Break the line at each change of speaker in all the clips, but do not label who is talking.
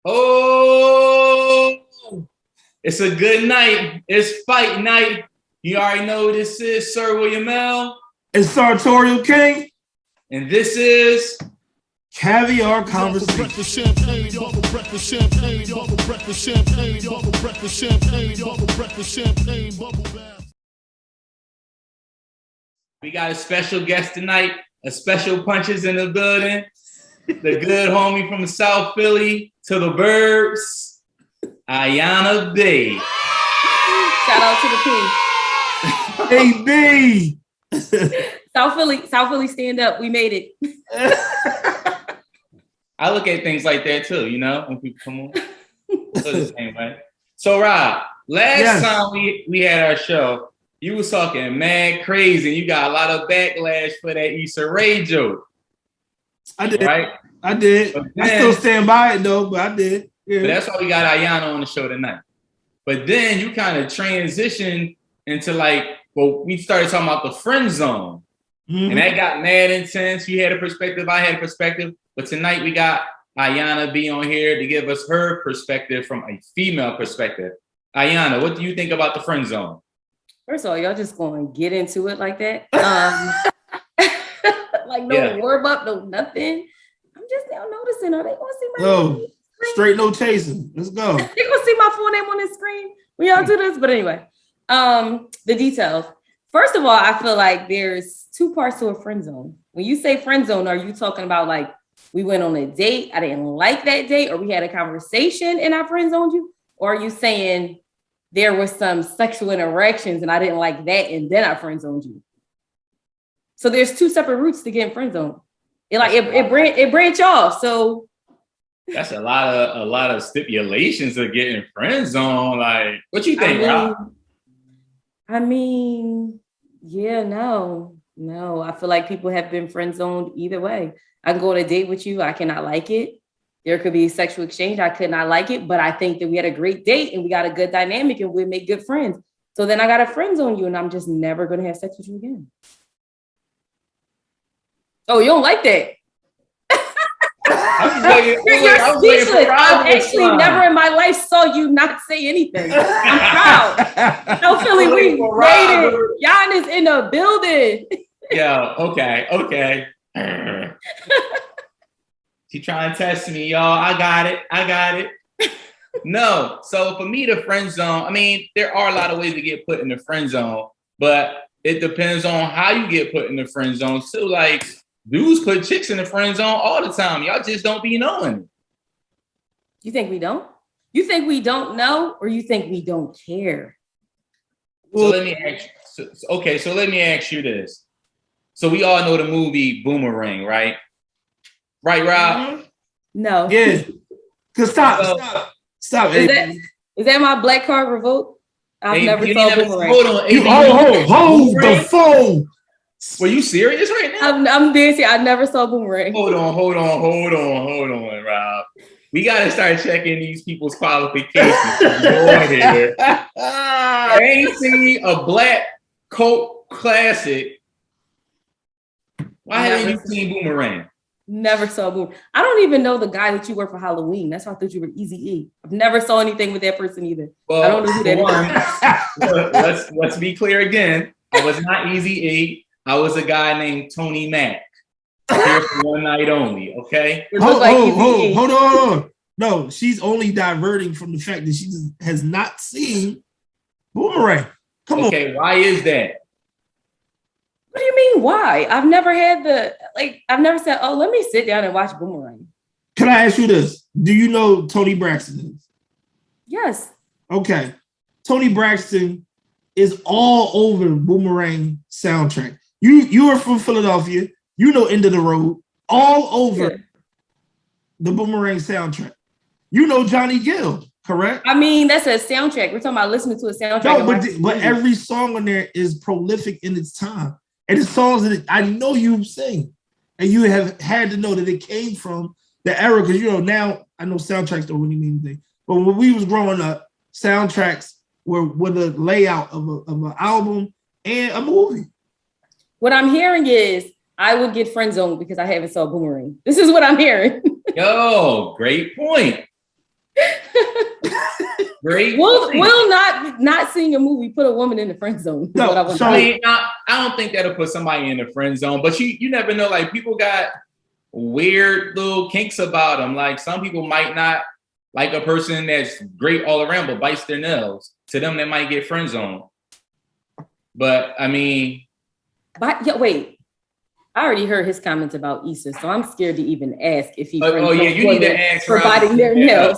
Oh, it's a good night. It's fight night. You already know who this is, Sir William L.
It's Sartorial King.
And this is
Caviar Conversations.
We got a special guest tonight, a special punches in the building. The good homie from South Philly to the Birds, Yana B.
Shout out to the
Hey B.
South Philly, stand up. We made it.
I look at things like that too, you know, when people come on. So the same way. So Rob, last time we had our show, you was talking mad crazy. You got a lot of backlash for that Issa Rae joke.
I did.
Right?
I did.
Then,
I still stand by it though, but I did. Yeah.
But that's why we got Ayana on the show tonight. But then you kind of transitioned into we started talking about the friend zone. Mm-hmm. And that got mad intense. You had a perspective, I had a perspective. But tonight we got Yana B on here to give us her perspective from a female perspective. Ayana, what do you think about the friend zone?
First of all, y'all just going to get into it like that? Warm up, no nothing. I'm just now noticing. Are they going to see my name?
Straight no chasing. Let's go.
They going to see my full name on the screen when y'all do this? But anyway, the details. First of all, I feel like there's two parts to a friend zone. When you say friend zone, are you talking about like we went on a date, I didn't like that date, or we had a conversation and I friend zoned you? Or are you saying there was some sexual interactions and I didn't like that and then I friend zoned you? So there's two separate routes to getting friend zoned. It branch off. So
that's a lot of stipulations of getting friend zone. Like, what you think, Rob?
No. I feel like people have been friend zoned either way. I can go on a date with you. I cannot like it. There could be sexual exchange. I could not like it, but I think that we had a great date and we got a good dynamic and we make good friends. So then I got a friend zone you and I'm just never going to have sex with you again. Oh, you don't like that? You're speechless. I've actually never in my life saw you not say anything. I'm proud. No, Philly, we made it. Giannis in the building.
Yeah, okay. She trying to test me, y'all. I got it. No, so for me, the friend zone, I mean, there are a lot of ways to get put in the friend zone, but it depends on how you get put in the friend zone. So like, dudes put chicks in the friend zone all the time. Y'all just don't be knowing.
You think we don't? You think we don't know, or you think we don't care?
So let me ask you. So let me ask you this. So we all know the movie Boomerang, right? Right, Rob?
No.
Yeah. Cause stop.
Is that my black card revolt? I've never saw Boomerang.
Hold the phone.
Were you serious right now?
I'm busy. I never saw Boomerang.
Hold on, Rob. We gotta start checking these people's qualifications. I ain't seen a black cult classic. Why haven't you seen Boomerang?
Never saw Boomerang. I don't even know the guy that you were for Halloween. That's why I thought you were Eazy-E. I've never saw anything with that person either. Well, I don't know who that
is. Let's be clear again. I was not Eazy-E. I was a guy named Tony Mack. Here for one night only, okay?
Hold on. No, she's only diverting from the fact that she has not seen Boomerang. Come on.
Okay, why is that?
What do you mean, why? I've never I've never said, oh, let me sit down and watch Boomerang.
Can I ask you this? Do you know Tony Braxton is?
Yes.
Okay. Tony Braxton is all over Boomerang soundtrack. You are from Philadelphia. You know End of the Road. All over the Boomerang soundtrack. You know Johnny Gill, correct?
I mean, that's a soundtrack. We're talking about listening to a soundtrack.
No, but every song on there is prolific in its time. And it's songs that I know you sing. And you have had to know that it came from the era. Because, now I know soundtracks don't really mean anything. But when we was growing up, soundtracks were the layout of an album and a movie.
What I'm hearing is I would get friend zoned because I haven't saw Boomerang. This is what I'm hearing.
Yo, great point. Great.
Will not seeing a movie put a woman in the friend zone.
No,
I don't think that'll put somebody in the friend zone, but you never know. Like people got weird little kinks about them. Like some people might not like a person that's great all around but bites their nails. To them, that might get friend zone. But I mean,
wait. I already heard his comments about Issa, so I'm scared to even ask if he.
You need to ask
for biting their nails.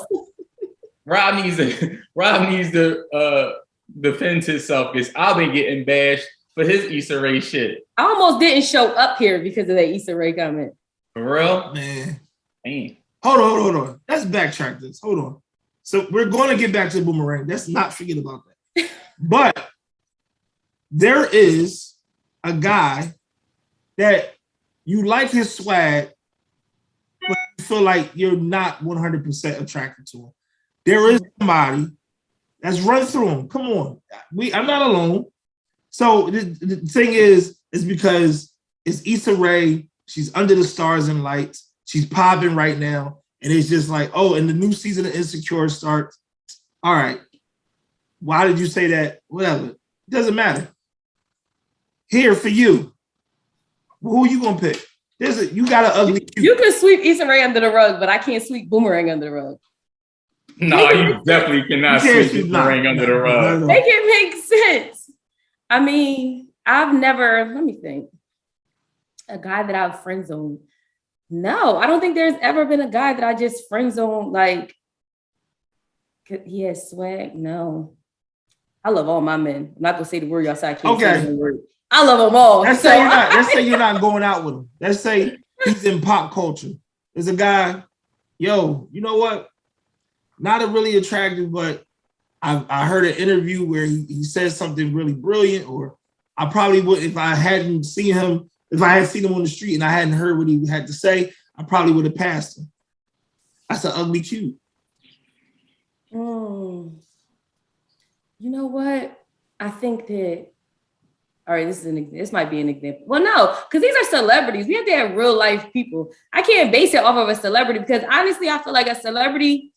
Rob needs to defend himself because I've been getting bashed for his Issa Rae shit.
I almost didn't show up here because of that Issa Rae comment.
For real?
Man.
Dang.
Hold on. Let's backtrack this. Hold on. So we're going to get back to the boomerang. Let's not forget about that. But there is a guy that you like his swag, but you feel like you're not 100% attracted to him. There is somebody that's run through him. Come on. I'm not alone. So the thing is because it's Issa Rae. She's under the stars and lights. She's popping right now. And it's just like, oh, and the new season of Insecure starts. All right. Why did you say that? Whatever. It doesn't matter. Here for you. Who are you gonna pick? You got an ugly cute.
You can sweep Issa Rae under the rug, but I can't sweep Boomerang under the rug.
No, you definitely cannot sweep Boomerang under the rug.
Make it make sense. I mean, I've never, let me think. A guy that I've friend zoned. No, I don't think there's ever been a guy that I just friend zoned, like, he has swag. No. I love all my men. I'm not gonna say the word y'all say I can't say the word. I love them all.
Let's say you're not going out with him. Let's say he's in pop culture. There's a guy, you know what? Not a really attractive, but I heard an interview where he said something really brilliant, or I probably would, if I had seen him on the street and I hadn't heard what he had to say, I probably would have passed him. That's an ugly cute.
You know what? I think that, all right, this might be an example. Well, no, because these are celebrities. We have to have real life people. I can't base it off of a celebrity because honestly, I feel like a celebrity,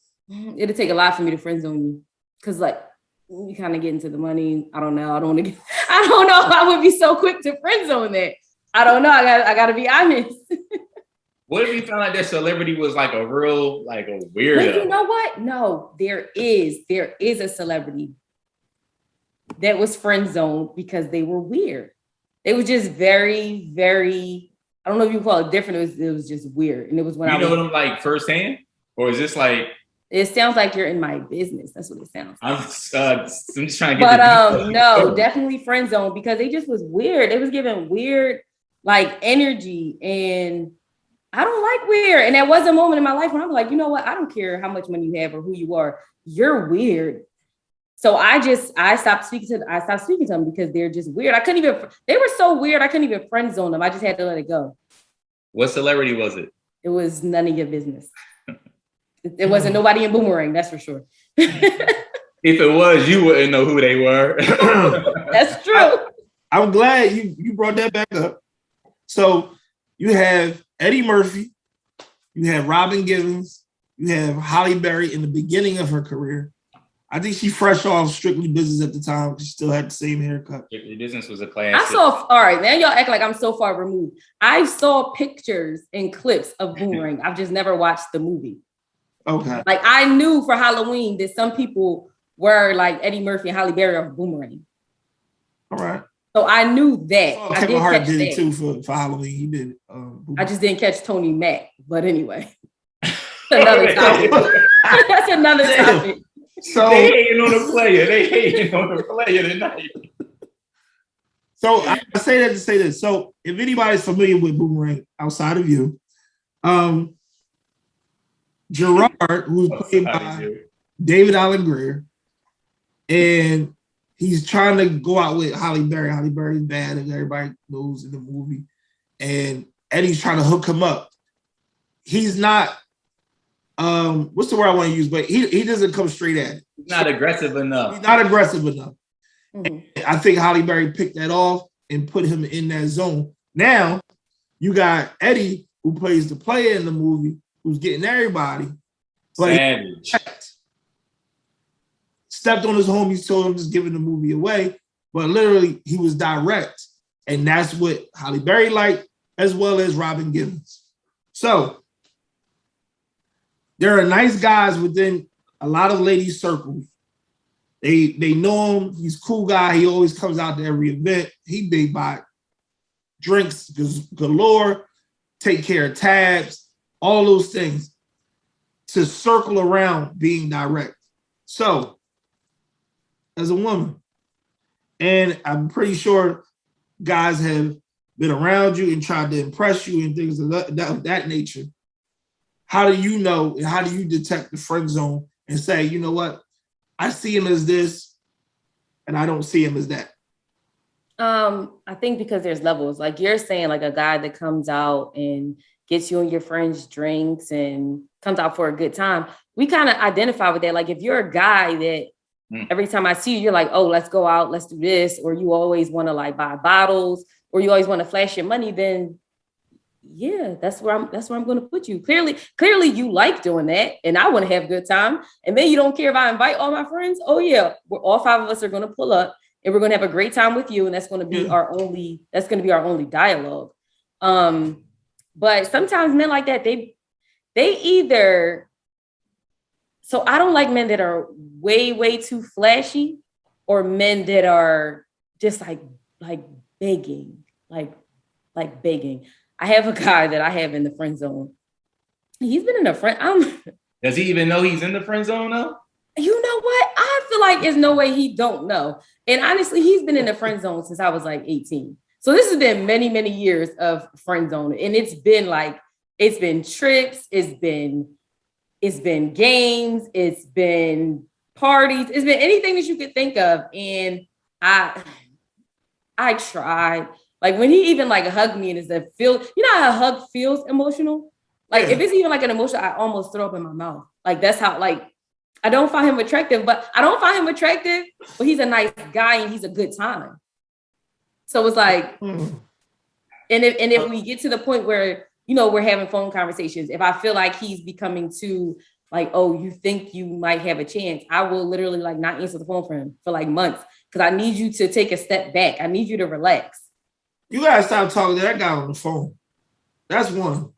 it'll take a lot for me to friend zone you. Because like, you kind of get into the money. I don't know. I don't know if I would be so quick to friend zone that. I don't know. I got to be honest.
What if you found like that celebrity was like a real, like a weirdo?
But you know what? No, there is a celebrity that was friend zoned because they were weird. They were just very, very, I don't know if you call it different. It was just weird. And it was when
you know them like firsthand? Or is this like?
It sounds like you're in my business. That's what it sounds like.
I'm just trying to get
no, definitely friend zone because they just was weird. They was giving weird like energy and I don't like weird. And there was a moment in my life when I'm like, you know what? I don't care how much money you have or who you are. You're weird. So I stopped speaking to them because they're just weird. They were so weird. I couldn't even friend zone them. I just had to let it go.
What celebrity was it?
It was none of your business. It wasn't nobody in Boomerang, that's for sure.
If it was, you wouldn't know who they were.
That's true.
I'm glad you brought that back up. So you have Eddie Murphy, you have Robin Givens, you have Halle Berry in the beginning of her career. I think she fresh off Strictly Business at the time. She still had the same haircut.
Strictly Business was a classic.
all right, now y'all act like I'm so far removed. I saw pictures and clips of Boomerang. I've just never watched the movie.
Okay.
Like I knew for Halloween that some people were like Eddie Murphy and Halle Berry of Boomerang.
All right.
So I knew that.
Kevin Hart did it too for Halloween. He did.
I just didn't catch Tony Mack. But anyway, another topic. That's another topic.
So
they hating on the player. They hating on the player tonight.
So I say that to say this. So if anybody's familiar with Boomerang outside of you, Gerard, who's played by David Allen Greer, and he's trying to go out with Halle Berry. Halle Berry's bad, as everybody knows in the movie. And Eddie's trying to hook him up. He's not, what's the word I want to use? But he doesn't come straight at it.
He's not aggressive enough.
He's not aggressive enough.
Mm-hmm.
I think Halle Berry picked that off and put him in that zone. Now, you got Eddie, who plays the player in the movie, who's getting everybody. But
Savage.
stepped on his homies, told him just giving the movie away. But literally, he was direct. And that's what Halle Berry liked, as well as Robin Givens. So there are nice guys within a lot of ladies' circles. They know him. He's a cool guy. He always comes out to every event. They buy drinks galore, take care of tabs, all those things to circle around being direct. So, as a woman, and I'm pretty sure guys have been around you and tried to impress you and things of that nature. How do you know and how do you detect the friend zone and say, you know what, I see him as this and I don't see him as that?
I think because there's levels. Like you're saying, like a guy that comes out and gets you and your friends drinks and comes out for a good time. We kind of identify with that. Like if you're a guy that every time I see you, you're like, oh, let's go out, let's do this. Or you always want to like buy bottles or you always want to flash your money, then yeah, that's where I'm going to put you. Clearly you like doing that. And I want to have a good time. And then you don't care if I invite all my friends. Oh yeah, all 5 of us are going to pull up and we're going to have a great time with you. And that's going to be our only dialogue. But sometimes men like that, they either, so I don't like men that are way, way too flashy or men that are just like begging, like begging. I have a guy that I have in the friend zone. He's been in the friend.
Does he even know he's in the friend zone though?
You know what? I feel like there's no way he don't know. And honestly, he's been in the friend zone since I was like 18. So this has been many, many years of friend zone. And it's been trips, it's been games, it's been parties, it's been anything that you could think of. And I tried. Like when he even like hugged me and is that feel, you know how a hug feels emotional? Like if it's even like an emotion, I almost throw up in my mouth. Like that's how, like, I don't find him attractive, but he's a nice guy and he's a good time. So it's like, and if we get to the point where, you know, we're having phone conversations, if I feel like he's becoming too like, oh, you think you might have a chance, I will literally like not answer the phone for him for like months because I need you to take a step back. I need you to relax.
You gotta stop talking to that guy on the phone. That's one.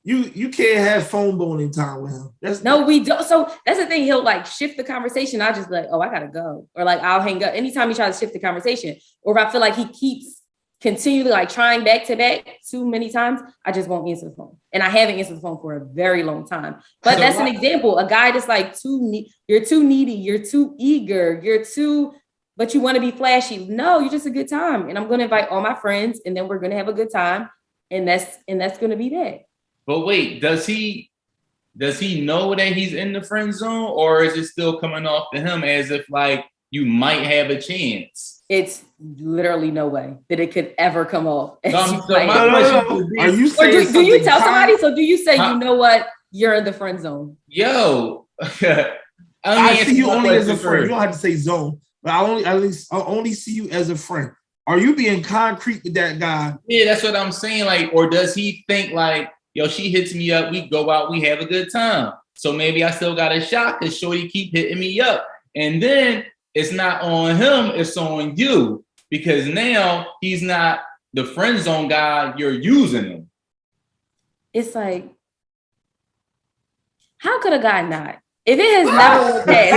You can't have phone boning time with him.
No, we don't. So that's the thing. He'll like shift the conversation. I'll just be like, oh, I gotta go. Or like I'll hang up anytime he tries to shift the conversation. Or if I feel like he keeps continually like trying back to back too many times, I just won't answer the phone. And I haven't answered the phone for a very long time. But that's an example. A guy that's like you're too needy, you're too eager, but you want to be flashy. No, you're just a good time. And I'm going to invite all my friends and then we're going to have a good time. And that's going to be that.
But wait, does he know that he's in the friend zone or is it still coming off to him as if like you might have a chance?
It's literally no way that it could ever come off.
Are you saying
do you tell somebody? So do you say, you know what? You're in the friend zone.
Yo. I see you only as a friend. You don't have to say zone. But I only see you as a friend. Are you being concrete with that guy?
Yeah, that's what I'm saying. Like, or does he think like, yo, she hits me up, we go out, we have a good time. So maybe I still got a shot because shorty keep hitting me up. And then it's not on him, it's on you. Because now he's not the friend zone guy, you're using him.
It's like, how could a guy not? If it has never went past,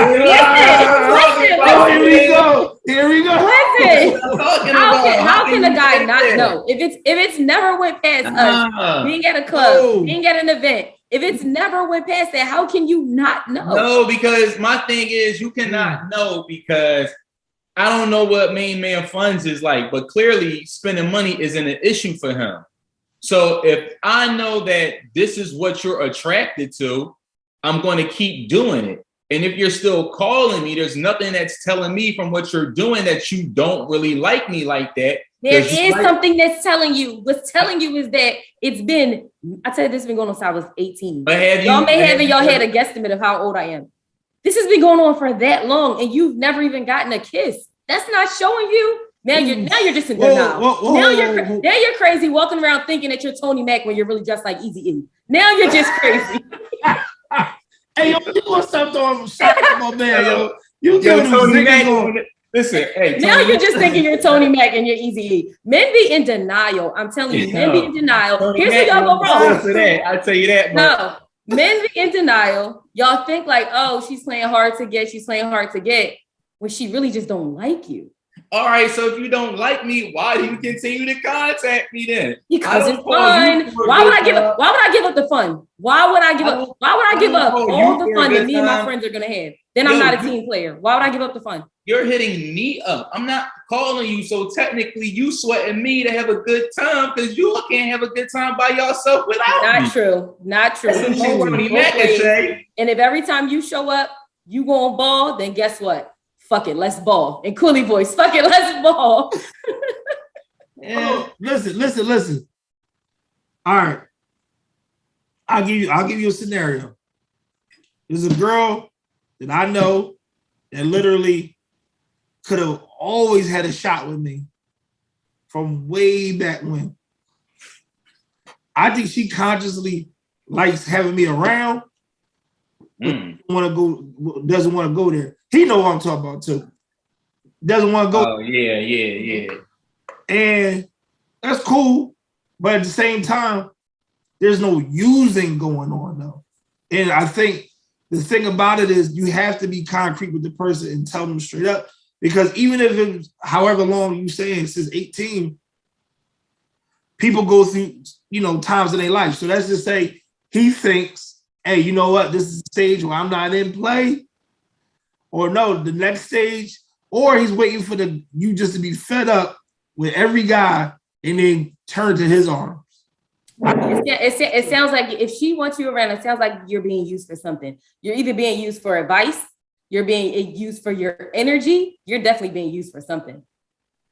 Here we go.
Listen, how can a guy not know? If it's never went past us being at a club, being at an event, if it's never went past that, how can you not know?
No, because my thing is you cannot know because I don't know what main man funds is like, but clearly spending money isn't an issue for him. So if I know that this is what you're attracted to, I'm going to keep doing it. And if you're still calling me, there's nothing that's telling me from what you're doing that you don't really like me like that.
There is something that's telling you. What's telling you is that it's been, I tell you, this has been going on since I was 18. Y'all may have in your head a guesstimate of how old I am. This has been going on for that long and you've never even gotten a kiss. That's not showing you. Now you're just in denial. Now you're crazy walking around thinking that you're Tony Mac when you're really just like Eazy-E. Now you're just crazy.
Hey, yo, you gonna stop throwing shots at my man, yo. You
Yo,
give
Tony
them
Mac.
on.
Listen, hey.
Now
Tony
you're just thinking you're Tony Mac and you're Easy. Men be in denial. I'm telling you, men be in denial.
Tony
Here's
Mac
where y'all go wrong.
for that. I tell you that. But
No, men be in denial. Y'all think like, oh, she's playing hard to get. She's playing hard to get when she really just don't like you.
all right, so if you don't like me, why do you continue to contact me then?
Because it's fun. Why would I give up? Why would I give up the fun? Why would I give up? Why would I give up all the fun that me and my friends are gonna have? Then I'm not a team player. Why would I give up the fun?
You're hitting me up. I'm not calling you, so technically you sweating me to have a good time because you can't have a good time by yourself without me.
Not true. Not true.
That's what Tony Mac can say.
And if every time you show up, you go on ball, then guess what? Fuck it, let's ball. In Cooley voice, fuck it, let's ball.
Oh, listen. All right. I'll give you a scenario. There's a girl that I know that literally could have always had a shot with me from way back when. I think she consciously likes having me around, doesn't want to go there. He know what I'm talking about too. Doesn't want to go.
Oh, yeah.
And that's cool. But at the same time, there's no using going on though. And I think the thing about it is you have to be concrete with the person and tell them straight up. Because even if it's however long you saying since 18, people go through, times in their life. So let's just say he thinks, hey, you know what? This is the stage where I'm not in play. Or no, the next stage, or he's waiting for you just to be fed up with every guy and then turn to his arms.
It sounds like if she wants you around, it sounds like you're being used for something. You're either being used for advice, you're being used for your energy, you're definitely being used for something.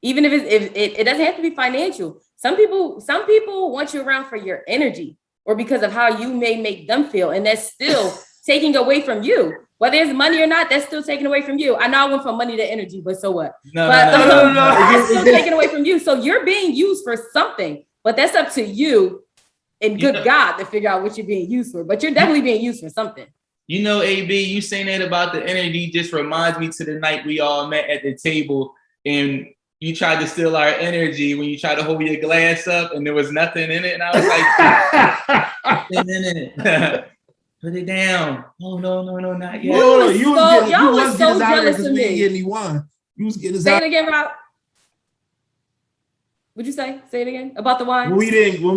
Even if it doesn't have to be financial. Some people want you around for your energy or because of how you may make them feel. And that's still taking away from you. Whether it's money or not, that's still taken away from you. I know I went from money to energy, but so what?
No.
That's still taken away from you. So you're being used for something, but that's up to you and good God to figure out what you're being used for. But you're definitely being used for something.
AB, you saying that about the energy just reminds me to the night we all met at the table and you tried to steal our energy when you tried to hold your glass up and there was nothing in it. And I was like, nothing in it. Put it down. Oh, no, not yet.
Y'all was so jealous of me.
Get any wine. You was getting
Say it again, Rob. What'd you say? Say it again about the wine.
When we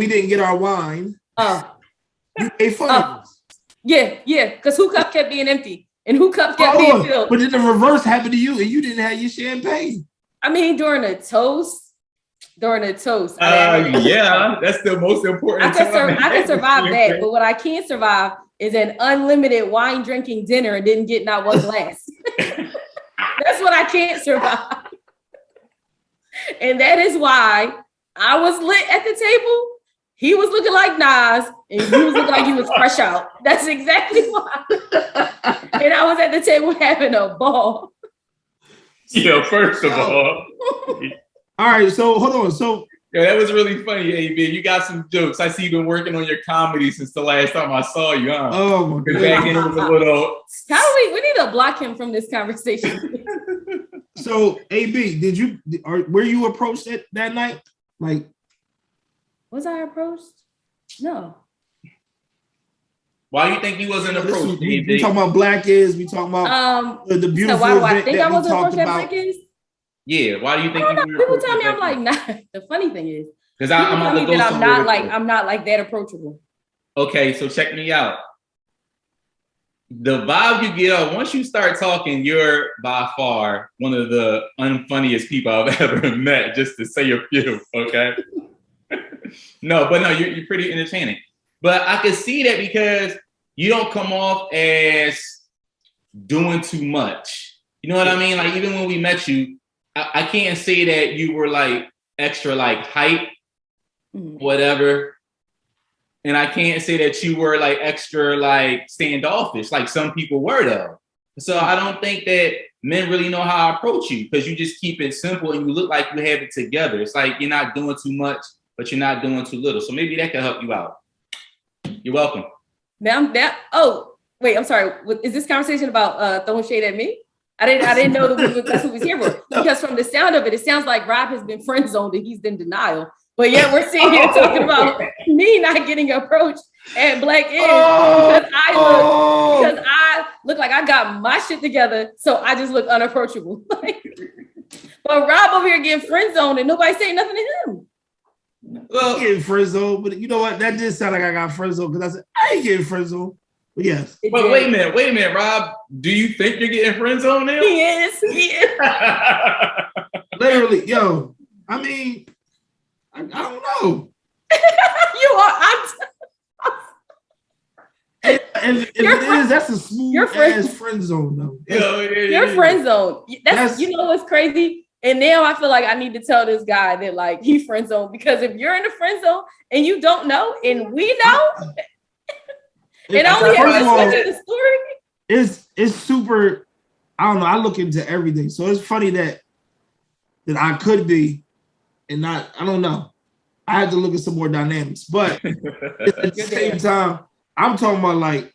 didn't get our wine. You made fun of us.
Yeah. Because who cup kept being empty and who cup kept being filled.
But then the reverse happened to you and you didn't have your champagne.
I mean, during a toast.
Yeah, that's the most important.
I can survive that, but what I can't survive is an unlimited wine drinking dinner and didn't get not one glass. That's what I can't survive. And that is why I was lit at the table. He was looking like Nas and you was looking like you was fresh out. That's exactly why. And I was at the table having a ball.
First of all.
All right, so hold on. So
that was really funny, AB. You got some jokes. I see you've been working on your comedy since the last time I saw you, huh?
Oh my God.
Back then it was a little.
We need to block him from this conversation.
So AB, were you approached that night? Like,
was I approached? No.
Why do you think he wasn't approached?
We talking about Black Is. We talking about the beautiful.
So why do I think I wasn't approached at Black Is?
Yeah, why do you think?
People tell me I'm like not. The funny thing is,
because I'm
not like that approachable.
Okay, so check me out. The vibe you get off once you start talking, you're by far one of the unfunniest people I've ever met. Just to say a few, okay? No, you're pretty entertaining. But I can see that because you don't come off as doing too much. You know what I mean? Like even when we met you. I can't say that you were like extra like hype, whatever. And I can't say that you were like extra like standoffish, like some people were though. So I don't think that men really know how to approach you because you just keep it simple and you look like you have it together. It's like you're not doing too much, but you're not doing too little. So maybe that can help you out. You're welcome.
I'm sorry. Is this conversation about throwing shade at me? I didn't know that that's what we was here for. Because from the sound of it, it sounds like Rob has been friend zoned and he's in denial. But yet we're sitting here talking about me not getting approached at Black Is because I look like I got my shit together, so I just look unapproachable. But Rob over here getting friend zoned and nobody saying nothing to him.
Well, getting friend zoned, but you know what? That did sound like I got friend zoned because I said I ain't getting friend zoned. But yes.
But wait a minute, Rob. Do you think you're getting friend zoned now?
He is.
Literally, yo. I mean, I don't know.
You are.
If it is, that's a smooth ass friend zone, though.
Your friend zone. That's you know what's crazy? And now I feel like I need to tell this guy that like he friend zone, because if you're in the friend zone and you don't know and we know, and only have to switch the story. It's super. I don't know. I look into everything, so it's funny that I could be and not. I don't know. I had to look at some more dynamics, but at the same time, I'm talking about like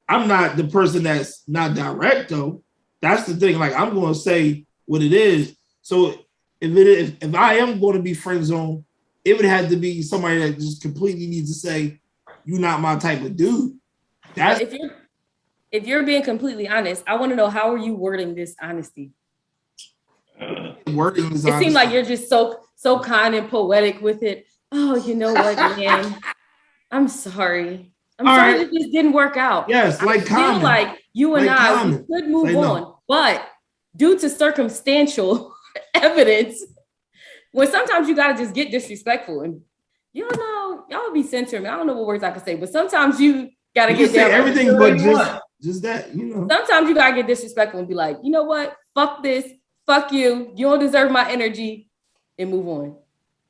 I'm not the person that's not direct though. That's the thing. Like I'm going to say what it is. So if I am going to be friend zone, it would have to be somebody that just completely needs to say, "You're not my type of dude." That's if you're being completely honest, I want to know, how are you wording this honesty?
It
seems like you're just so kind and poetic with it. Oh, you know what, man? I'm sorry. I'm sorry that this didn't work out.
Yes,
I feel like you and I could move on, but due to circumstantial evidence, when sometimes you gotta just get disrespectful, and you don't know, y'all be censoring me. I don't know what words I can say, but sometimes you gotta get down.
Everything but just that, you know.
Sometimes you gotta get disrespectful and be like, you know what? Fuck this. Fuck you. You don't deserve my energy, and move on.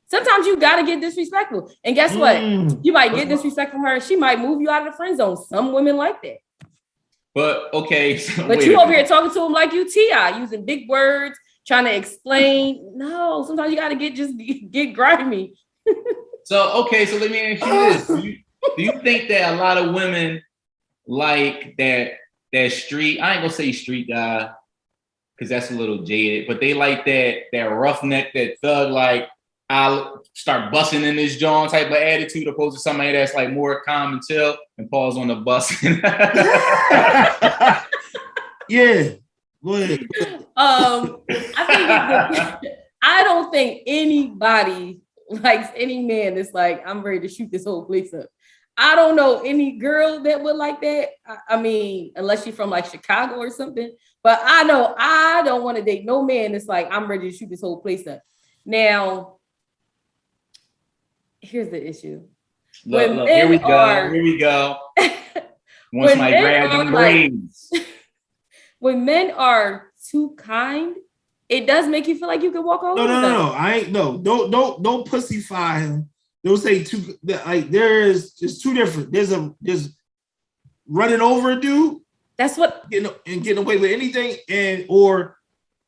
Sometimes you gotta get disrespectful. And guess what? You might get disrespect from her. She might move you out of the friend zone. Some women like that.
But okay.
But you over here talking to him like you T.I., using big words, trying to explain. No, sometimes you gotta get grimy.
So let me ask you this. Do you think that a lot of women like that street? I ain't gonna say street guy, because that's a little jaded, but they like that roughneck, that thug, like I'll start busting in this joint type of attitude, opposed to somebody that's like more calm and chill and pause on the bus.
Yeah. Go ahead.
I don't think anybody likes any man that's like, I'm ready to shoot this whole place up. I don't know any girl that would like that. I mean, unless you're from like Chicago or something. But I know I don't want to date no man that's like, I'm ready to shoot this whole place up. Now, here's the issue.
Look, here we go. Once my grab them braids.
When men are too kind, it does make you feel like you can walk all over them.
No. I ain't don't pussyfy him. Don't say two, like there's two different. There's running over a dude.
That's what
getting away with anything, or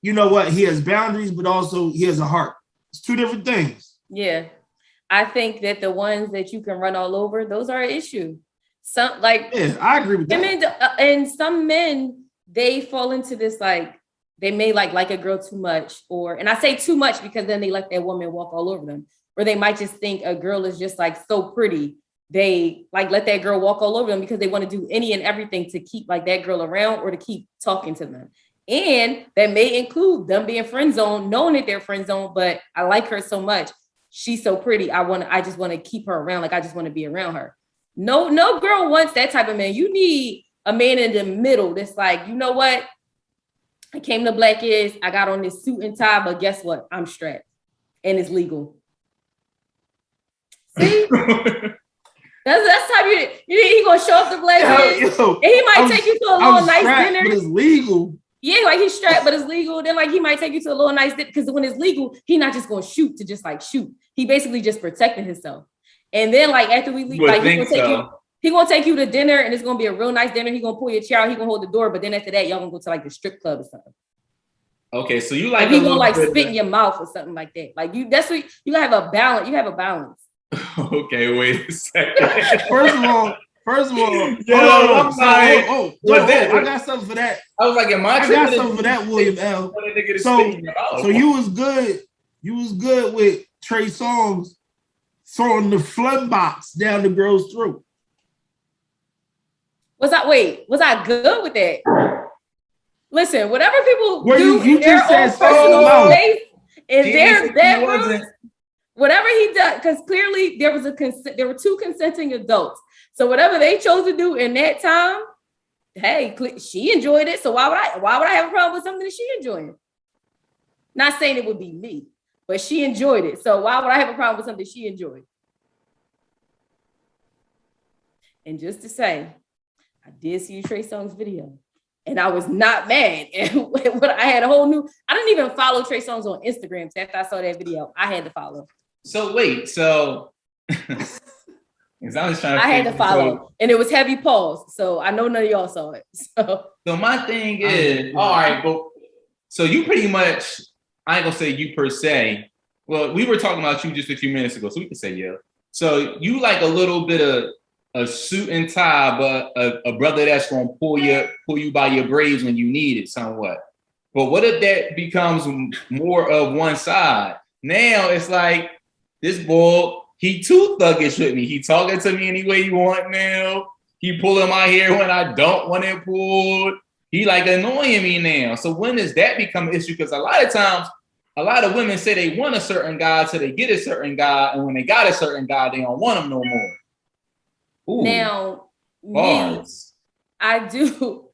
you know what, he has boundaries, but also he has a heart. It's two different things.
Yeah. I think that the ones that you can run all over, those are an issue. Some
I agree with that.
And some men, they fall into this, like they may like a girl too much, and I say too much because then they let that woman walk all over them. Or they might just think a girl is just like so pretty. They like let that girl walk all over them because they want to do any and everything to keep like that girl around or to keep talking to them. And that may include them being friend zone, knowing that they're friend zone, but I like her so much. She's so pretty. I just want to keep her around. Like I just want to be around her. No girl wants that type of man. You need a man in the middle that's like, you know what? I came to Black Is, I got on this suit and tie, but guess what? I'm strapped and it's legal. See? That's how you he gonna show up to Black Is, and he might take you to a little nice dinner.
But it's legal.
Yeah, like he's strapped, but it's legal. Then like he might take you to a little nice dinner, because when it's legal, he's not just gonna shoot to just like shoot. He basically just protecting himself. And then like after we leave, like he gonna take you to dinner, and it's gonna be a real nice dinner. He gonna pull your chair out, he gonna hold the door, but then after that, y'all gonna go to like the strip club or something.
Okay, so you like
he gonna like spit in your mouth or something like that. Like that's what you gotta have a balance. You have a balance.
Okay, wait a second.
First First of all,
I'm sorry.
I got something for that.
I was like,
I got something for that, William L. So you was good. You was good with Trey Songz throwing the phlegm box down the girl's throat.
Was I good with that? Listen, whatever people
do
in their own personal space, in their bedrooms, whatever he does, because clearly there were two consenting adults. So whatever they chose to do in that time, hey, she enjoyed it. So why would I have a problem with something that she enjoyed? Not saying it would be me, but she enjoyed it. So why would I have a problem with something she enjoyed? And just to say, I did see Trey Songz video, and I was not mad. And when I had I didn't even follow Trey Songz on Instagram. So after I saw that video, I had to follow.
So wait, I
had to follow, and it was heavy pause. So I know none of y'all saw it. So
my thing is, all right, but so you pretty much, I ain't gonna say you per se. Well, we were talking about you just a few minutes ago, so we can say yeah. So you like a little bit of a suit and tie, but a brother that's gonna pull you by your braids when you need it somewhat. But what if that becomes more of one side? Now it's like this boy, he too thuggish with me. He talking to me any way he want now. He pulling my hair when I don't want it pulled. He like annoying me now. So when does that become an issue? Because a lot of times, a lot of women say they want a certain guy till they get a certain guy, and when they got a certain guy, they don't want him no more. Ooh.
Now, me, I do.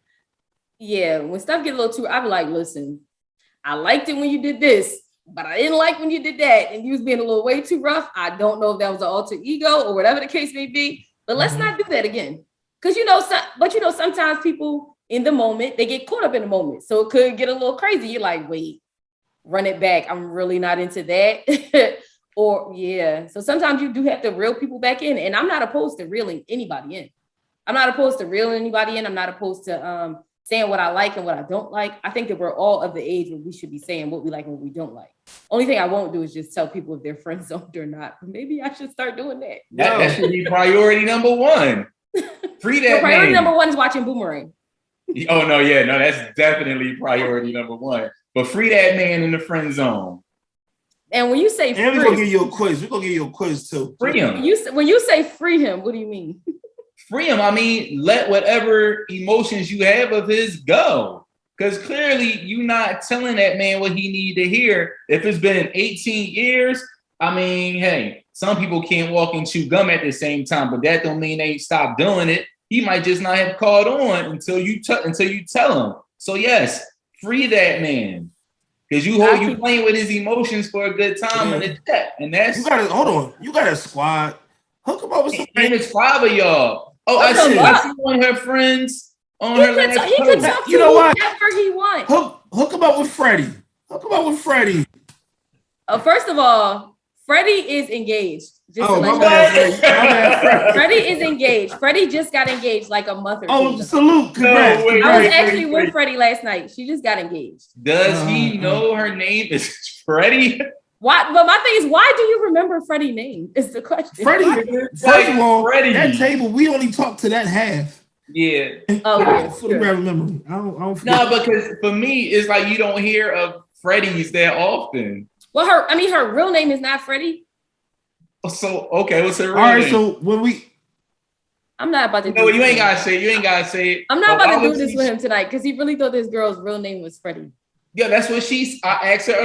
Yeah, when stuff get a little too, I be like, listen, I liked it when you did this, but I didn't like when you did that, and you was being a little way too rough. I don't know if that was an alter ego or whatever the case may be, but let's not do that again. Because sometimes people in the moment, they get caught up in the moment, so it could get a little crazy. You're like, wait, run it back. I'm really not into that. Or yeah, so sometimes you do have to reel people back in, and I'm not opposed to reeling anybody in. I'm not opposed to saying what I like and what I don't like. I think that we're all of the age where we should be saying what we like and what we don't like. Only thing I won't do is just tell people if they're friend zoned or not. But maybe I should start doing that.
That should be priority number one. Free that.
Priority number one is watching Boomerang.
Oh no, yeah, no, that's definitely priority number one. But free that man in the friend zone.
And when you say free,
and we're gonna give you a quiz. We're gonna give you a quiz too.
Free him.
When you say free him, what do you mean?
Free him. I mean, let whatever emotions you have of his go. Because clearly you're not telling that man what he need to hear. If it's been 18 years, I mean, hey, some people can't walk and chew gum at the same time, but that don't mean they stop doing it. He might just not have caught on until you tell him. So yes, free that man. Because you playing with his emotions for a good time in the chat. And that's
you got a squad. Hook him up with something.
And it's 5 of y'all. Oh, I see one of her friends on her last post.
He could talk to whoever he wants.
Hook him up with Freddie.
First of all, Freddie is engaged. Freddie is engaged. Freddie just got engaged like a month or two ago.
Salute. Congrats.
I was actually with Freddie last night. She just got engaged.
Does he know her name is Freddie?
Why? But my thing is, why do you remember Freddie's name? Is the question.
Freddie. First of all, that table, we only talked to that half.
Yeah.
Oh, yeah.
Photograph memory. I don't
No, because for me, it's like you don't hear of Freddie's that often.
Well, her real name is not Freddie.
So okay, what's her real name?
All right, so when
I'm not about to.
No, you ain't gotta say. You ain't gotta say it.
I'm not about to do this with him tonight because he really thought this girl's real name was Freddie.
Yeah, that's what I asked her.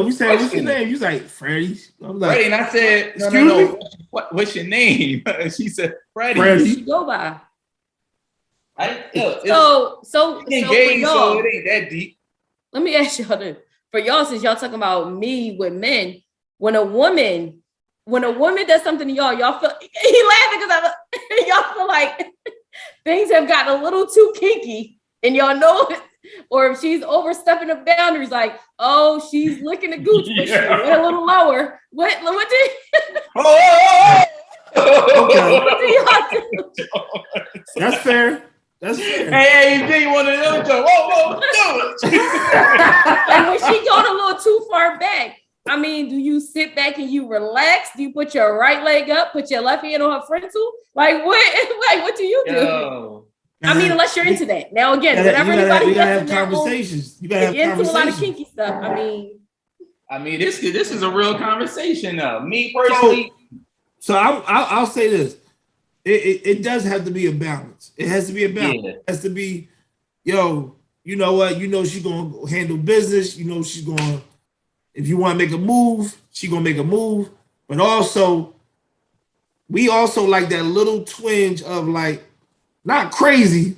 We said, what's your name? You was like, Freddie. I was like,
Freddie, and I said, no. What's your name? She said, Freddie.
You go by.
Engaged,
so
it ain't that deep.
Let me ask y'all this. For y'all, since y'all talking about me with men, when a woman does something to y'all feel he laughing because y'all feel like things have gotten a little too kinky, and y'all know it. Or if she's overstepping the boundaries, like, oh, she's licking the gooch, but she went a little lower. What did
what do y'all do? That's fair.
Hey, you think one of them go, whoa,
and when she going a little too far back, I mean, do you sit back and you relax? Do you put your right leg up, put your left hand on her frontal? Like what? Like what do you do?
Yo.
I mean, unless you're into that. Now again, whatever
you
anybody
gotta
gets
have
in their
conversations.
own,
You gotta
if
have
you're into a lot of
conversations.
kinky stuff.
I mean, this is a real conversation though. Me personally.
So I'll say this. It does have to be a balance. It has to be a balance.
Yeah.
It has to be, yo, you know what? You know she's gonna handle business. You know she's gonna, if you want to make a move, she's gonna make a move. But also, we also like that little twinge of like, not crazy,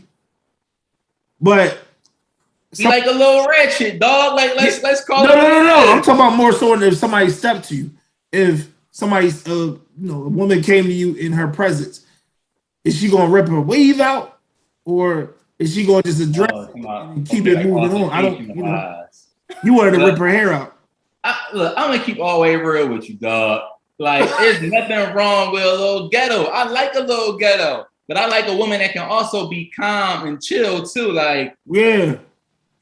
but
You like a little ratchet, dog. Like let's call it.
No. I'm talking about more so if somebody stepped to you. If somebody's a woman came to you in her presence, is she gonna rip her weave out, or is she gonna just address it and keep it moving on? I don't. You wanted to rip her hair out.
Look, I'm gonna keep all the way real with you, dog. Like, there's nothing wrong with a little ghetto. I like a little ghetto, but I like a woman that can also be calm and chill too. Like,
yeah.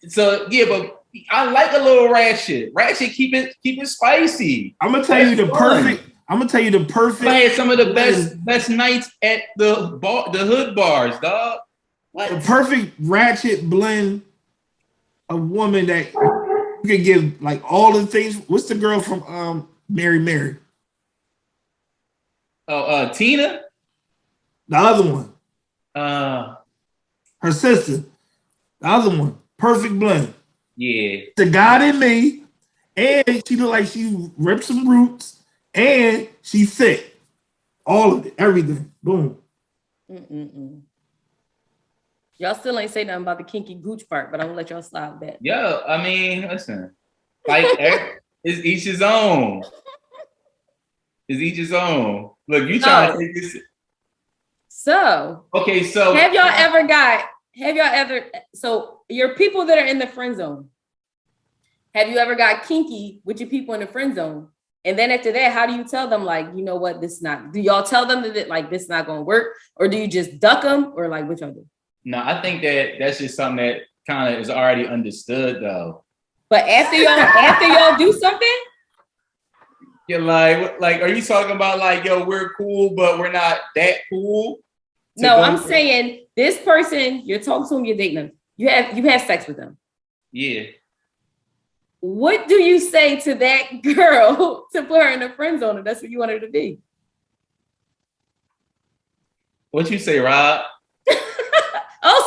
So yeah, but I like a little ratchet. Ratchet, keep it spicy.
I'm gonna tell you the perfect.
I had some of the best nights at the hood bars, dog. What?
The perfect ratchet blend of woman that you can give like all the things. What's the girl from Mary?
Oh, Tina?
The other one. Her sister. The other one. Perfect blend.
Yeah.
The God in me, and she look like she ripped some roots, and she thick. All of it, everything. Boom.
Y'all still ain't say nothing about the kinky gooch part, but I'm gonna let y'all slide that.
Yo, I mean, listen, like it's each his own. It's each his own. Look, you trying to take this.
So
okay, so
have y'all ever so your people that are in the friend zone, have you ever got kinky with your people in the friend zone? And then after that, how do you tell them, like, you know what, do y'all tell them that like this not gonna work, or do you just duck them, or like what y'all do?
No, I think that's just something that kind of is already understood though.
But after y'all do something,
you're like, are you talking about like, yo, we're cool, but we're not that cool?
No, I'm saying this person, you're talking to them, you're dating them, you have sex with them.
Yeah.
What do you say to that girl to put her in the friend zone if that's what you want her to be?
What you say, Rob?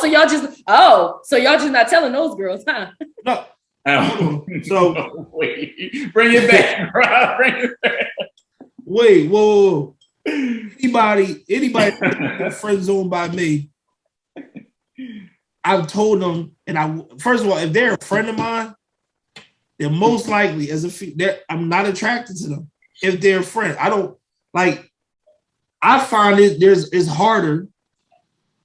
So y'all just not telling those girls, huh?
No.
So no, wait. Bring it back, Rob. Bring it back.
Wait, whoa. Anybody friend zone by me, I've told them, and first of all, if they're a friend of mine, they're most likely I'm not attracted to them. If they're a friend, I find it's harder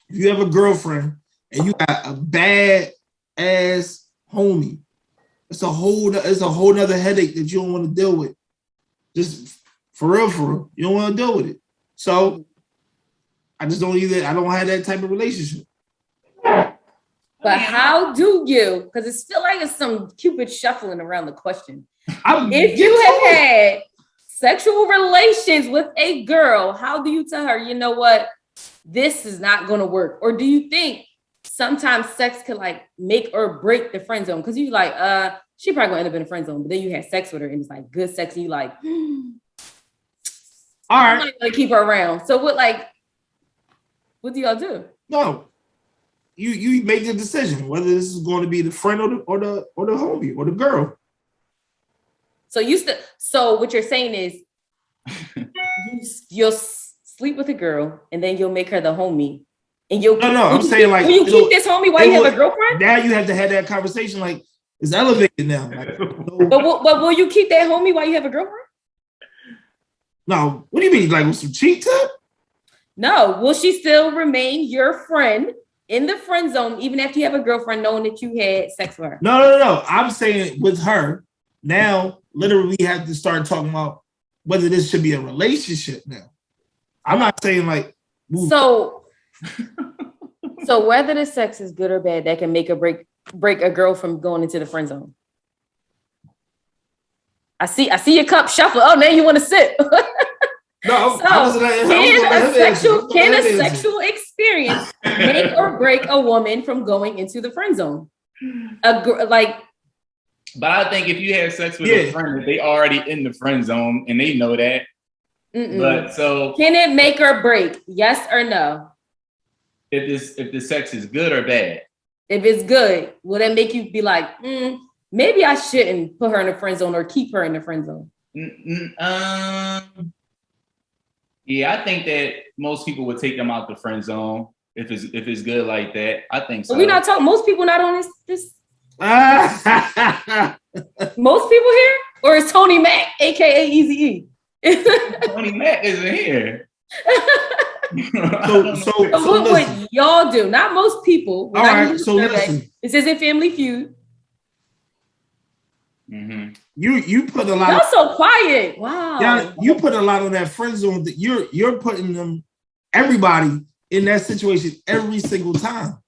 if you have a girlfriend and you got a bad ass homie. It's a whole nother headache that you don't want to deal with. Just for real, you don't want to deal with it. So I don't have that type of relationship.
But how do you? Because it's feel like it's some Cupid shuffling around the question. If you have had sexual relations with a girl, how do you tell her, you know what, this is not going to work? Or do you think sometimes sex could like make or break the friend zone? Because you like, she probably gonna end up in a friend zone, but then you had sex with her and it's like good sex, and you like, all right, I'm not gonna keep her around. So what do y'all do? No.
You make the decision whether this is going to be the friend or the homie or the girl.
So what you're saying is you'll sleep with a girl and then you'll make her the homie, and I'm saying like, will you keep this homie while you have a girlfriend?
Now you have to have that conversation. Like, it's elevated now. Like,
but will you keep that homie while you have a girlfriend?
No. What do you mean? Like with some cheat tip?
No. Will she still remain your friend in the friend zone even after you have a girlfriend, knowing that you had sex with her?
No. I'm saying with her now. Literally, we have to start talking about whether this should be a relationship now. I'm not saying like. Ooh.
So whether the sex is good or bad, that can make or break a girl from going into the friend zone. I see your cup shuffle. Oh, now you want to sip.
No,
can a sexual experience make or break a woman from going into the friend zone?
But I think if you have sex with a friend, they already in the friend zone and they know that. But so
can it make or break? Yes or no?
If the sex is good or bad?
If it's good, will that make you be like, maybe I shouldn't put her in the friend zone or keep her in the friend zone?
Yeah, I think that most people would take them out the friend zone if it's good like that. I think so.
But we're not talking. Most people not on this. Most people here, or is Tony Mac, aka Eazy-E?
Tony Mac isn't here.
So
what would y'all do? Not most people.
All right. So listen.
This isn't Family Feud.
Mm-hmm.
You put a lot.
Y'all so quiet. Wow.
Yeah, you put a lot on that friend zone. That you're putting everybody in that situation every single time.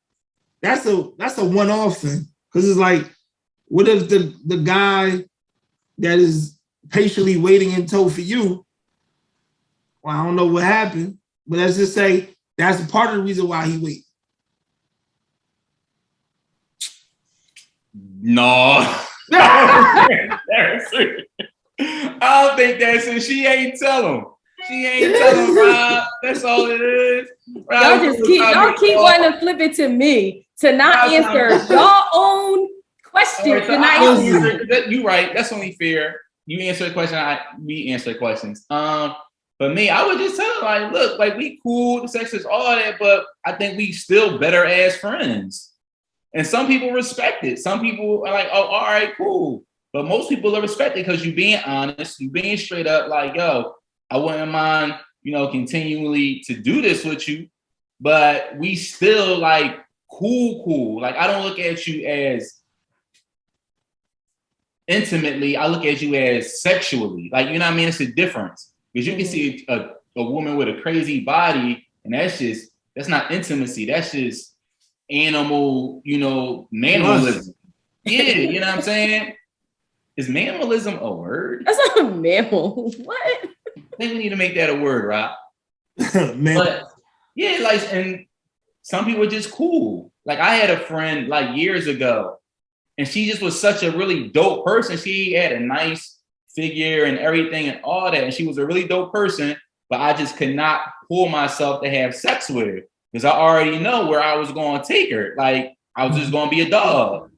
That's a one-off thing. Because it's like, what if the guy that is patiently waiting in tow for you? Well, I don't know what happened, but let's just say that's part of the reason why he waits.
No. I don't think that's it. She ain't tell him. She ain't tell him, Rob. That's all it is. Rob,
y'all keep wanting to flip it to me to not answer your own question.
You right. That's only fair. You answer a question. We answer questions. But me, I would just tell her, like, look, like, we cool. The sex is all that, but I think we still better as friends. And some people respect it. Some people are like, oh, all right, cool. But most people are respected because you being honest, you being straight up, like, yo, I wouldn't mind, continually to do this with you, but we still like cool. Like, I don't look at you as intimately. I look at you as sexually. Like, you know what I mean? It's a difference. Because you can see a woman with a crazy body, and that's not intimacy. That's just animal, mammalism. Yeah, you know what I'm saying? Is mammalism a word?
That's not a mammal. What?
I think we need to make that a word, Rob. But yeah, like, and some people are just cool. Like, I had a friend like years ago, and she just was such a really dope person. She had a nice figure and everything and all that, and she was a really dope person, but I just could not pull myself to have sex with her because I already know where I was going to take her. Like, I was just going to be a dog.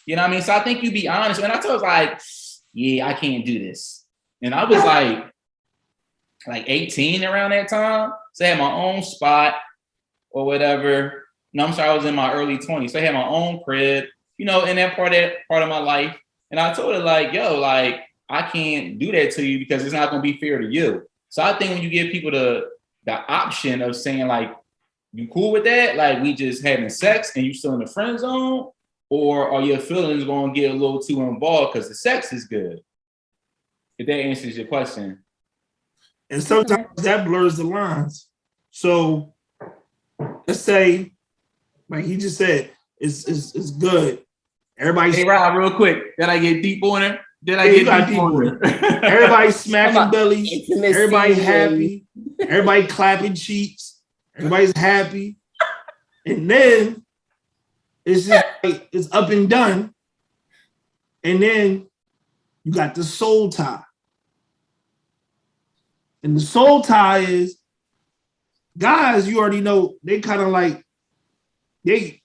You know what I mean? So I think you be honest. And I told her, like, yeah, I can't do this. And I was like 18 around that time. So I had my own spot or whatever. No, I'm sorry, I was in my early 20s. So I had my own crib, in that part of my life. And I told her, like, yo, like, I can't do that to you because it's not going to be fair to you. So I think when you give people the option of saying, like, you cool with that? Like, we just having sex and you still in the friend zone? Or are your feelings going to get a little too involved because the sex is good? If that answers your question.
And sometimes that blurs the lines. So let's say, like he just said, it's good. Everybody.
Hey, Rob, real quick. Did I get deep on it?
Everybody's smacking bellies. Everybody happy. Everybody clapping cheeks. Everybody's happy. And then it's just like, it's up and done. And then you got the soul tie. And the soul tie is guys, you already know, they kind of like, they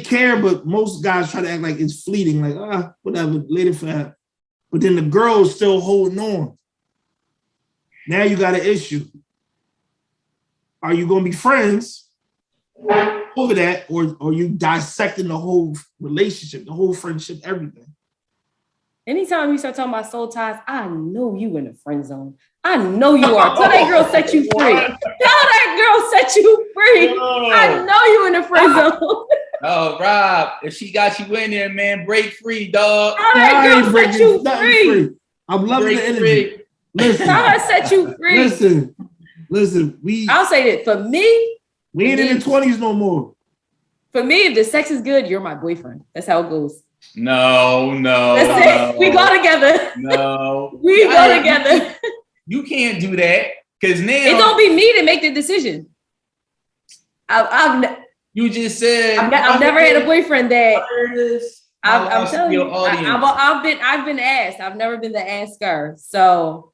care, but most guys try to act like it's fleeting, like, whatever, later for that. But then the girl's still holding on. Now you got an issue. Are you going to be friends over that, or you dissecting the whole relationship, the whole friendship, everything?
Anytime you start talking about soul ties, I know you in the friend zone. I know you are. Tell that girl set you free. Tell that girl set you free. I know you in the friend zone.
Oh, Rob, if she got you in there, man, break free, dog.
Tell that girl set you free.
I'm loving the energy.
Listen, tell her set you free.
Listen.
I'll say that for me,
we ain't in the 20s no more.
For me, if the sex is good, you're my boyfriend. That's how it goes.
No.
We go together.
No.
We go together.
You can't do that because now
it don't be me to make the decision.
You just said
I've never had a boyfriend that. I'm telling you, I've been asked. I've never been the asker. So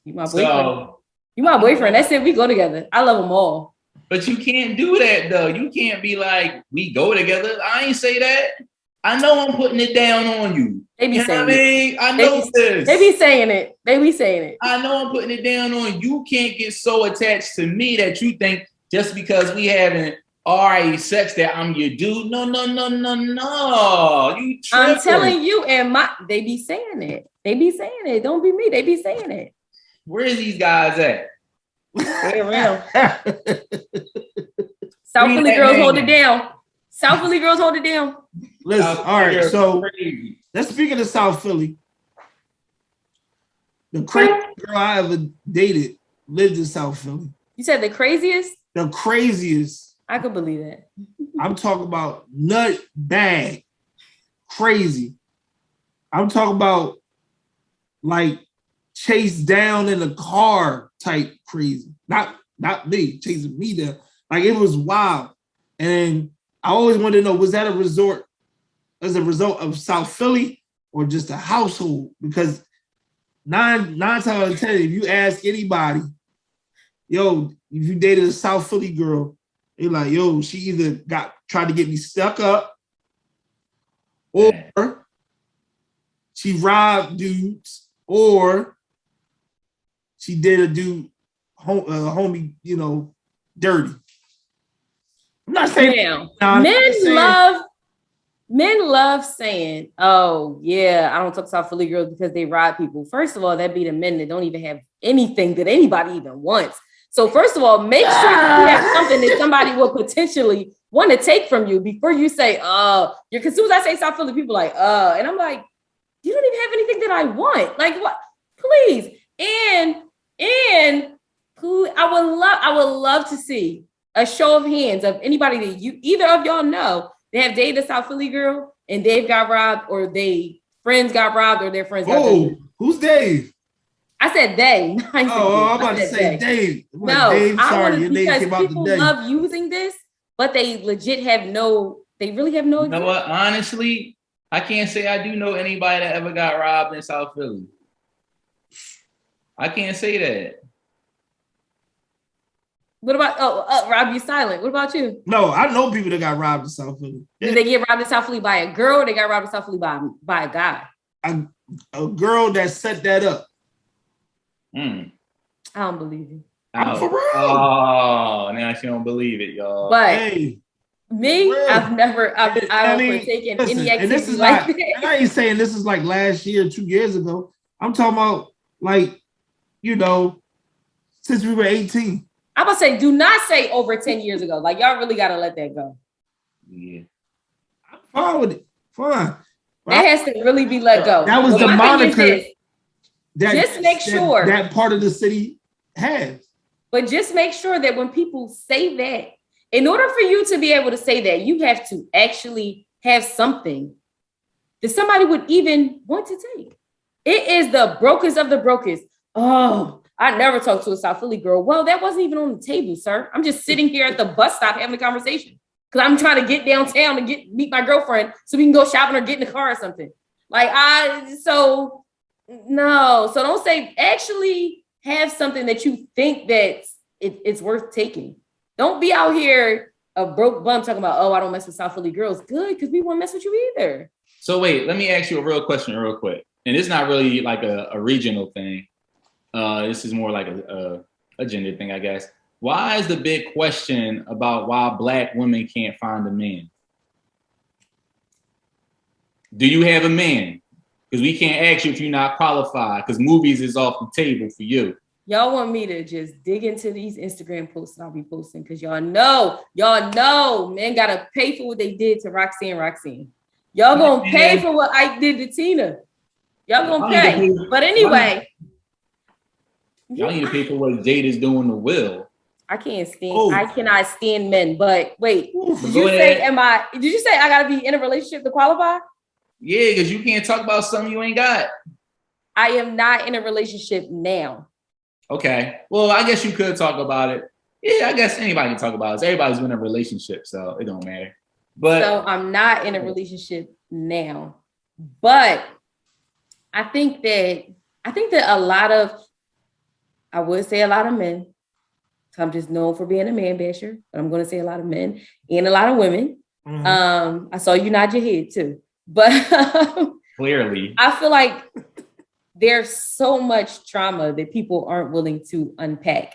you my boyfriend. You my boyfriend. That's it. We go together. I love them all.
But you can't do that though. You can't be like, we go together. I ain't say that. I know I'm putting it down on you.
They be saying
it. I know this.
They be saying it.
I know I'm putting it down on you. You can't get so attached to me that you think just because we haven't already sex that I'm your dude. No. You tripping.
I'm telling you, and they be saying it. Don't be me. They be saying it.
Where is these guys at?
They're real. South Philly girls hold it down.
Listen, all right. So let's speak of the South Philly. The craziest girl I ever dated lived in South Philly.
You said the craziest?
The craziest.
I could believe that.
I'm talking about nut bag, crazy. I'm talking about like chased down in a car type crazy. Not me chasing me down. Like it was wild. And I always wanted to know, was that a result of South Philly or just a household? Because nine times out of 10, if you ask anybody, yo, if you dated a South Philly girl, they're like, yo, she either tried to get me stuck up or she robbed dudes or she did a dude homie, dirty. I'm not saying men love saying, oh yeah, I don't talk to South Philly girls because they rob people. First of all, that'd be the men that don't even have anything that anybody even wants. So first of all, make sure you have something that somebody will potentially want to take from you before you say, because as soon as I say South Philly, people are like, and I'm like, you don't even have anything that I want. Like what? Please. And I would love to see a show of hands of anybody that either of y'all know they have dated a South Philly girl and Dave got robbed, or they friends got robbed, or their friends got robbed. Who's Dave?
I said they.
I'm about to say Dave.
No,
Dave, sorry, your name came out
people
today.
love using this, but they legit they really have no.
You know what? Honestly, I can't say I do know anybody that ever got robbed in South Philly. I can't say that.
What about Rob? You silent. What about you?
No, I know people that got robbed in South Philly.
Did they get robbed in South Philly by a girl, or they got robbed in South Philly by a guy?
A girl that set that up.
I don't believe you.
I'm for real.
Oh, now she don't believe it, y'all.
But me, I've never partaken any activity like that.
And I ain't saying this is like last year, 2 years ago. I'm talking about like, since we were 18.
I'm gonna say, do not say over 10 years ago. Like y'all really gotta let that go.
Yeah.
I'm fine with it. Fine.
That has to really be let go.
That was the moniker.
Just make sure
that part of the city has.
But just make sure that when people say that, in order for you to be able to say that, you have to actually have something that somebody would even want to take. It is the brokest of the brokest. Oh, I never talked to a South Philly girl. Well, that wasn't even on the table, sir. I'm just sitting here at the bus stop having a conversation because I'm trying to get downtown and meet my girlfriend so we can go shopping or get in the car or something. So don't say, actually have something that you think that it's worth taking. Don't be out here a broke bum talking about, I don't mess with South Philly girls. Good, because we won't mess with you either.
So wait, let me ask you a real question real quick. And it's not really like a regional thing. This is more like a gender thing, I guess. Why is the big question about why Black women can't find a man? Do you have a man? Because we can't ask you if you're not qualified, because movies is off the table for you.
Y'all want me to just dig into these Instagram posts that I'll be posting, because y'all know men gotta pay for what they did to Roxanne. Y'all gonna pay for what I did to Tina. Y'all gonna pay. But anyway.
Y'all need to pay for what Jade is doing to Will.
I can't stand. I cannot stand men. But wait, did you say I gotta be in a relationship to qualify?
Yeah, because you can't talk about something you ain't got.
I am not in a relationship now.
Okay. Well, I guess you could talk about it. Yeah, I guess anybody can talk about it. Everybody's in a relationship, so it don't matter. But
so I'm not in a relationship now. But I think that a lot of, I would say a lot of men, I'm just known for being a man basher, but I'm going to say a lot of men and a lot of women. Mm-hmm. I saw you nod your head too, but
clearly,
I feel like there's so much trauma that people aren't willing to unpack,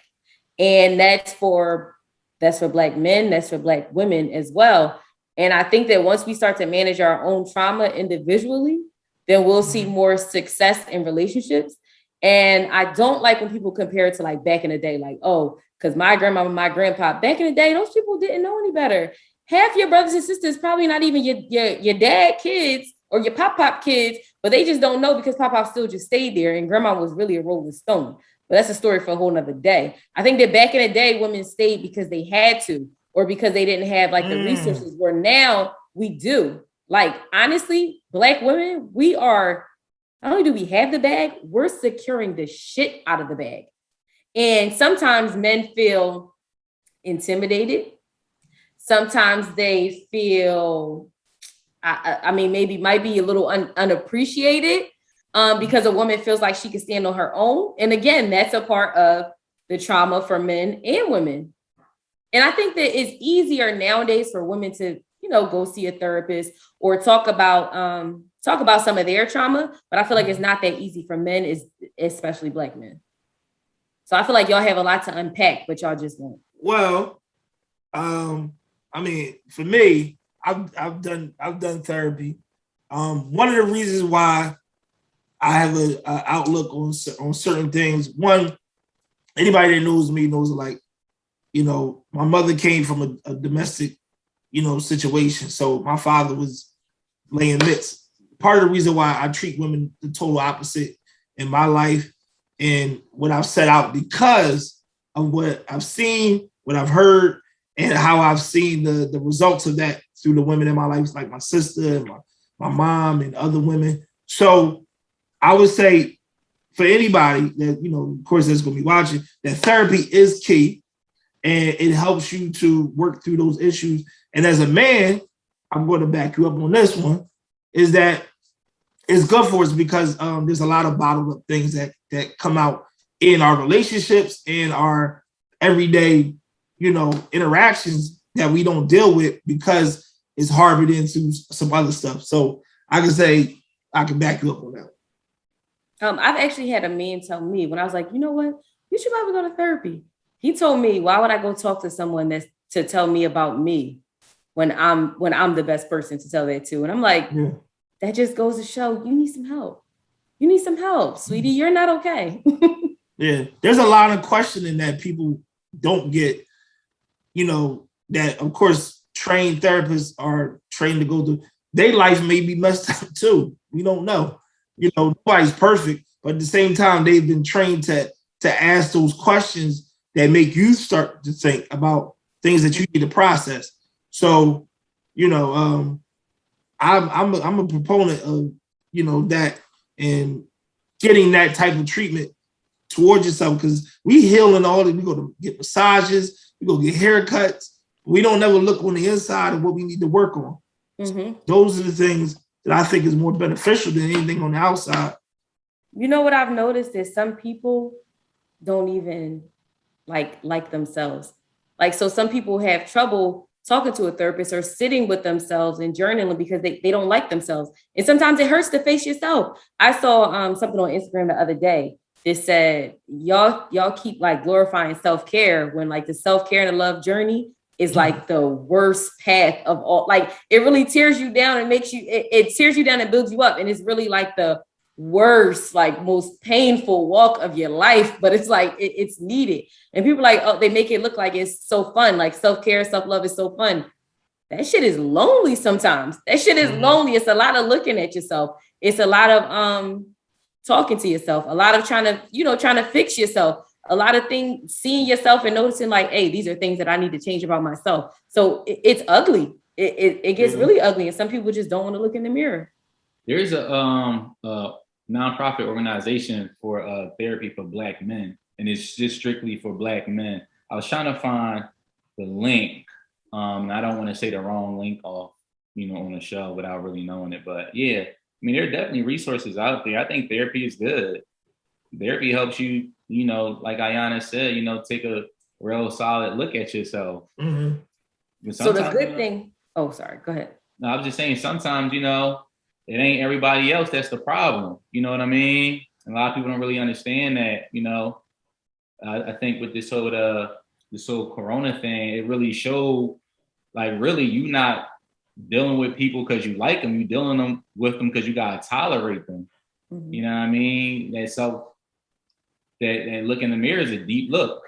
and that's for Black men, that's for Black women as well. And I think that once we start to manage our own trauma individually, then we'll see more success in relationships. And I don't like when people compare it to like back in the day, like, oh, because my grandma and my grandpa, back in the day, those people didn't know any better. Half your brothers and sisters probably not even your dad kids or your pop kids, but they just don't know because pop still just stayed there and grandma was really a rolling stone. But that's a story for a whole nother day. I think that back in the day, women stayed because they had to, or because they didn't have like the resources, where now we do. Like, honestly, Black women, we are, not only do we have the bag, we're securing the shit out of the bag. And sometimes men feel intimidated. Sometimes they feel, I mean, maybe might be a little unappreciated because a woman feels like she can stand on her own. And again, that's a part of the trauma for men and women. And I think that it's easier nowadays for women to, go see a therapist or talk about some of their trauma. But I feel like it's not that easy for men, especially Black men. So I feel like y'all have a lot to unpack, but y'all just won't.
Well, I mean, for me, I've done therapy. One of the reasons why I have an outlook on certain things. One, anybody that knows me knows, like, my mother came from a domestic, situation. So my father was laying mitts. Part of the reason why I treat women the total opposite in my life and what I've set out, because of what I've seen, what I've heard, and how I've seen the results of that through the women in my life, like my sister and my mom and other women. So I would say for anybody that, of course, that's going to be watching, that therapy is key. And it helps you to work through those issues. And as a man, I'm going to back you up on this one, is that it's good for us because there's a lot of bottled up things that come out in our relationships, in our everyday, interactions that we don't deal with because it's harbored into some other stuff. So I can say I can back you up on that.
I've actually had a man tell me when I was like, you know what, you should probably go to therapy. He told me, why would I go talk to someone that's to tell me about me when I'm the best person to tell that to? And I'm like, That just goes to show you need some help. You need some help, sweetie. You're not okay.
Yeah, there's a lot of questioning that people don't get, that, of course, trained therapists are trained to go through. Their life may be messed up too. We don't know. Nobody's perfect, but at the same time, they've been trained to ask those questions that make you start to think about things that you need to process. So, I'm a proponent of, that and getting that type of treatment towards yourself, because we heal and all that. We go to get massages, we go get haircuts. We don't never look on the inside of what we need to work on. Mm-hmm. Those are the things that I think is more beneficial than anything on the outside.
You know what I've noticed is some people don't even like themselves. Like, so some people have trouble talking to a therapist or sitting with themselves and journaling because they don't like themselves. And sometimes it hurts to face yourself. I saw something on Instagram the other day that said, y'all keep like glorifying self-care when like the self-care and the love journey is like the worst path of all. Like, it really tears you down and makes you, it tears you down and builds you up. And it's really like the worst, like most painful walk of your life, but it's like it's needed. And people are like, oh, they make it look like it's so fun, like self-care, self-love is so fun. That shit is lonely sometimes. That shit is lonely. It's a lot of looking at yourself. It's a lot of talking to yourself, a lot of trying to fix yourself. a lot of things, seeing yourself and noticing like, hey, these are things that I need to change about myself. So it's ugly. It gets really ugly. And some people just don't want to look in the mirror.
There's a nonprofit organization for therapy for Black men. And it's just strictly for Black men. I was trying to find the link. I don't want to say the wrong link off, on the show without really knowing it. But yeah, I mean, there are definitely resources out there. I think therapy is good. Therapy helps you, like Ayana said, take a real solid look at yourself.
So the good thing, oh, sorry, go ahead.
No, I was just saying sometimes, it ain't everybody else that's the problem. You know what I mean? And a lot of people don't really understand that, I think with this whole Corona thing, it really showed, like, really, you not dealing with people because you like them. You dealing with them because you gotta tolerate them. You know what I mean? That look in the mirror is a deep look.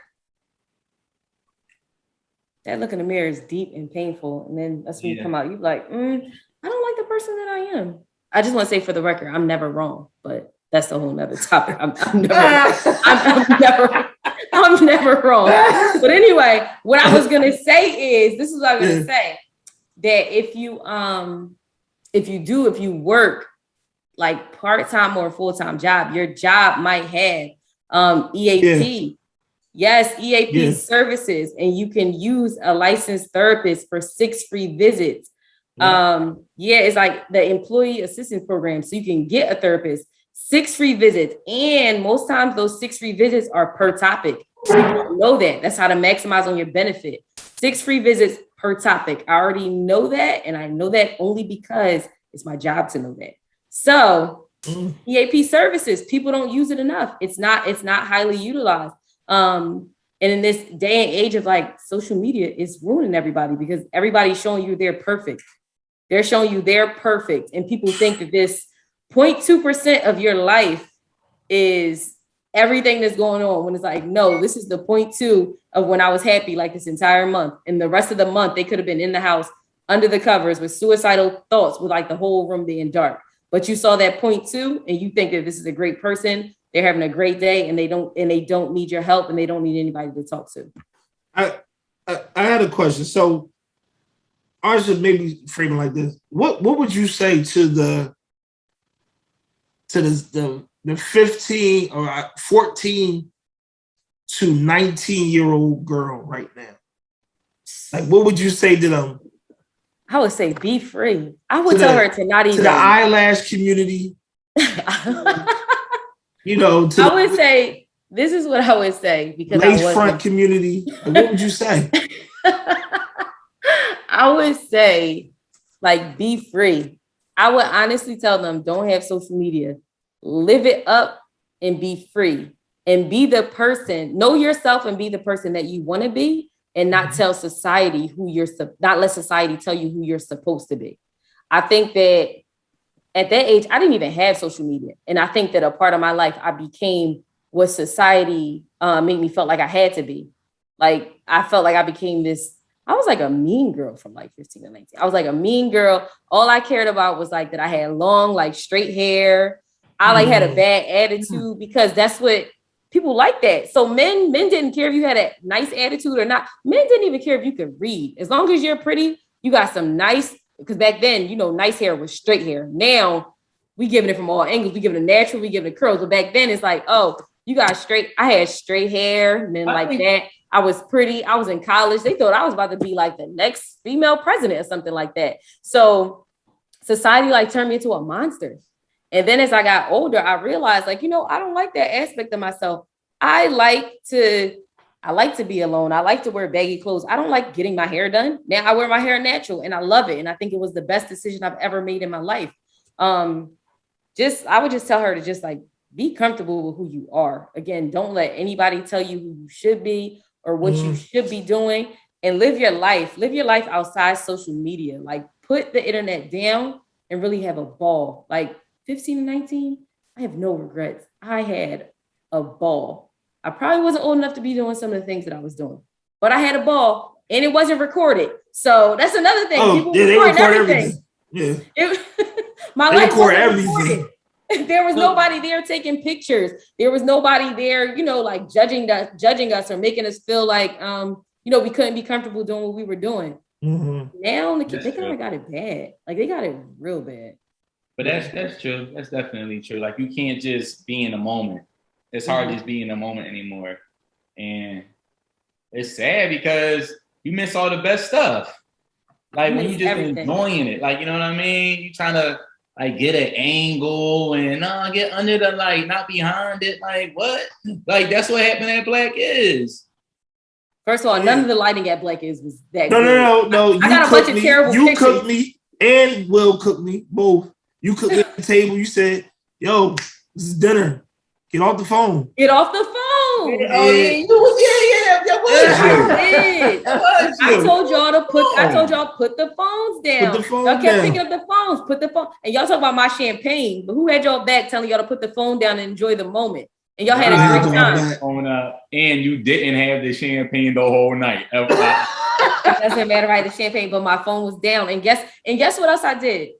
That look in the mirror is deep and painful, and then that's when you come out. You like, I don't like the person that I am. I just want to say for the record, I'm never wrong, but that's a whole nother topic. I'm never wrong. But anyway, what I was gonna say is, this is what I'm gonna say, that if you work like part-time or full-time job, your job might have EAP. Yes, EAP services, and you can use a licensed therapist for 6 free visits. It's like the employee assistance program. So you can get a therapist, 6 free visits. And most times those 6 free visits are per topic. So you don't know that. That's how to maximize on your benefit. 6 free visits per topic. I already know that. And I know that only because it's my job to know that. So EAP services, people don't use it enough. It's not highly utilized. And in this day and age of like social media, it's ruining everybody because everybody's showing you they're perfect. They're showing you they're perfect. And people think that this 0.2% of your life is everything that's going on, when it's like, no, this is the 0.2 of when I was happy like this entire month. And the rest of the month, they could have been in the house under the covers with suicidal thoughts with like the whole room being dark. But you saw that 0.2 and you think that this is a great person. They're having a great day and they don't need your help and they don't need anybody to talk to.
I had a question. So I should maybe frame it like this. What would you say to the 15 or 14 to 19-year-old girl right now? Like, what would you say to them?
I would say be free. I would tell her to not even.
To the eyelash community.
I would say, this is what I would say, because
lace front community. What would you say?
I would say, like, be free. I would honestly tell them, don't have social media. Live it up and be free. And be the person, know yourself and be the person that you want to be, and not tell society not let society tell you who you're supposed to be. I think that at that age, I didn't even have social media. And I think that a part of my life, I became what society made me felt like I had to be. Like, I felt like I became this, I was like a mean girl from like 15 to 19. I was like a mean girl. All I cared about was like that I had long, like straight hair. I like had a bad attitude because that's what people like that. So men didn't care if you had a nice attitude or not. Men didn't even care if you could read. As long as you're pretty, you got some nice, because back then, nice hair was straight hair. Now we giving it from all angles. We giving it natural, we giving it curls. But back then it's like, oh, you got straight. I had straight hair, men like that. I was pretty. I was in college. They thought I was about to be like the next female president or something like that. So society like turned me into a monster. And then as I got older, I realized like, I don't like that aspect of myself. I like to be alone. I like to wear baggy clothes. I don't like getting my hair done. Now I wear my hair natural and I love it. And I think it was the best decision I've ever made in my life. I would just tell her to just like be comfortable with who you are. Again, don't let anybody tell you who you should be or what you should be doing, and live your life. Live your life outside social media. Like, put the internet down and really have a ball. Like 15 and 19, I have no regrets. I had a ball. I probably wasn't old enough to be doing some of the things that I was doing, but I had a ball and it wasn't recorded. So that's another thing.
People record everything. Yeah.
My life wasn't recorded. There was nobody there taking pictures. There was nobody there, like judging us or making us feel like, we couldn't be comfortable doing what we were doing.
Mm-hmm.
Now they kind of got it bad. Like they got it real bad.
But that's true. That's definitely true. Like you can't just be in the moment. It's hard to just be in the moment anymore. And it's sad because you miss all the best stuff. Like when you just enjoying it. Like, you know what I mean? You trying to like get an angle and get under the light, not behind it. Like what? Like that's what happened at Black Is.
First of all, none of the lighting at Black Is was that
good. No.
I got a bunch of terrible pictures.
You cooked me and Will cooked me, both. You cooked me at the table. You said, yo, this is dinner. Get off the phone.
Get off the phone.
Yeah. Oh, yeah. That was you.
I told y'all to put the phones down.
Put the phone
y'all kept
down.
picking up the phones. Put the phone. And y'all talk about my champagne, but who had y'all back telling y'all to put the phone down and enjoy the moment? And y'all had a great time.
And you didn't have the champagne the whole night.
It doesn't matter. I had the champagne, but my phone was down. And guess what else I did?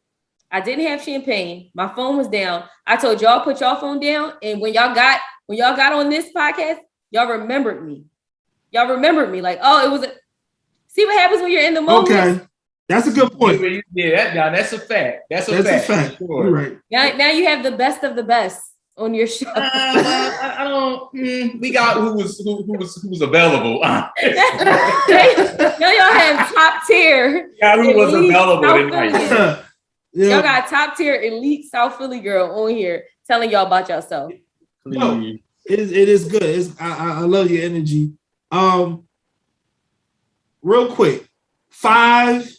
I didn't have champagne. My phone was down. I told y'all put y'all phone down. And when y'all got on this podcast, y'all remembered me. Like, oh, it was see what happens when you're in the moment.
Okay. That's a good point.
Yeah, that's a fact. That's a fact.
Sure. You're right.
Now you have the best of the best on your show.
I don't. We got who was available.
Now y'all have top tier.
Yeah, who was available tonight?
Y'all got top tier elite South Philly girl on here telling y'all about yourself.
No, it is good. I love your energy. Real quick, 5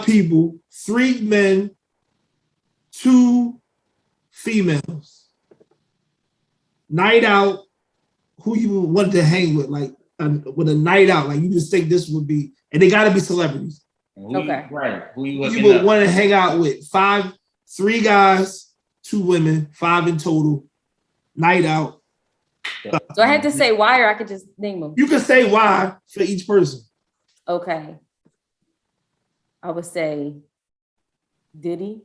people, 3 men, 2 females. Night out. Who you wanted to hang with, like with a night out? Like you just think this would be, and they got to be celebrities.
Okay,
right. Who you
would want to hang out with? 3 guys, 2 women, 5 in total. Night out.
So I had to say why, or I could just name them.
You can say why for each person.
Okay. I would say Diddy,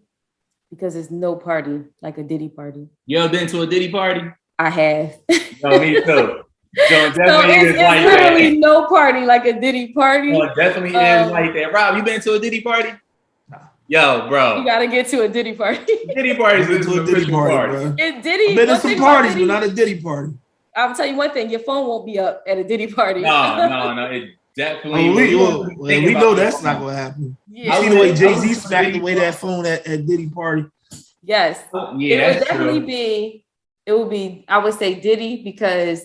because there's no party like a Diddy party.
You ever been to a Diddy party?
I have.
No, me too. So
it's literally no party like a Diddy party.
No, it definitely is like that. Rob, you been to a Diddy party? Yo, bro.
You gotta get to a Diddy party.
Diddy parties is a Diddy party,
bro.
Diddy,
I've been to some parties, but not a Diddy party.
I'll tell you one thing, your phone won't be up at a Diddy party.
No. It definitely
we know that's not gonna happen. Yeah. You see the way Jay-Z smacked away that phone at Diddy party.
Yes.
Yeah,
it would definitely be, I would say Diddy, because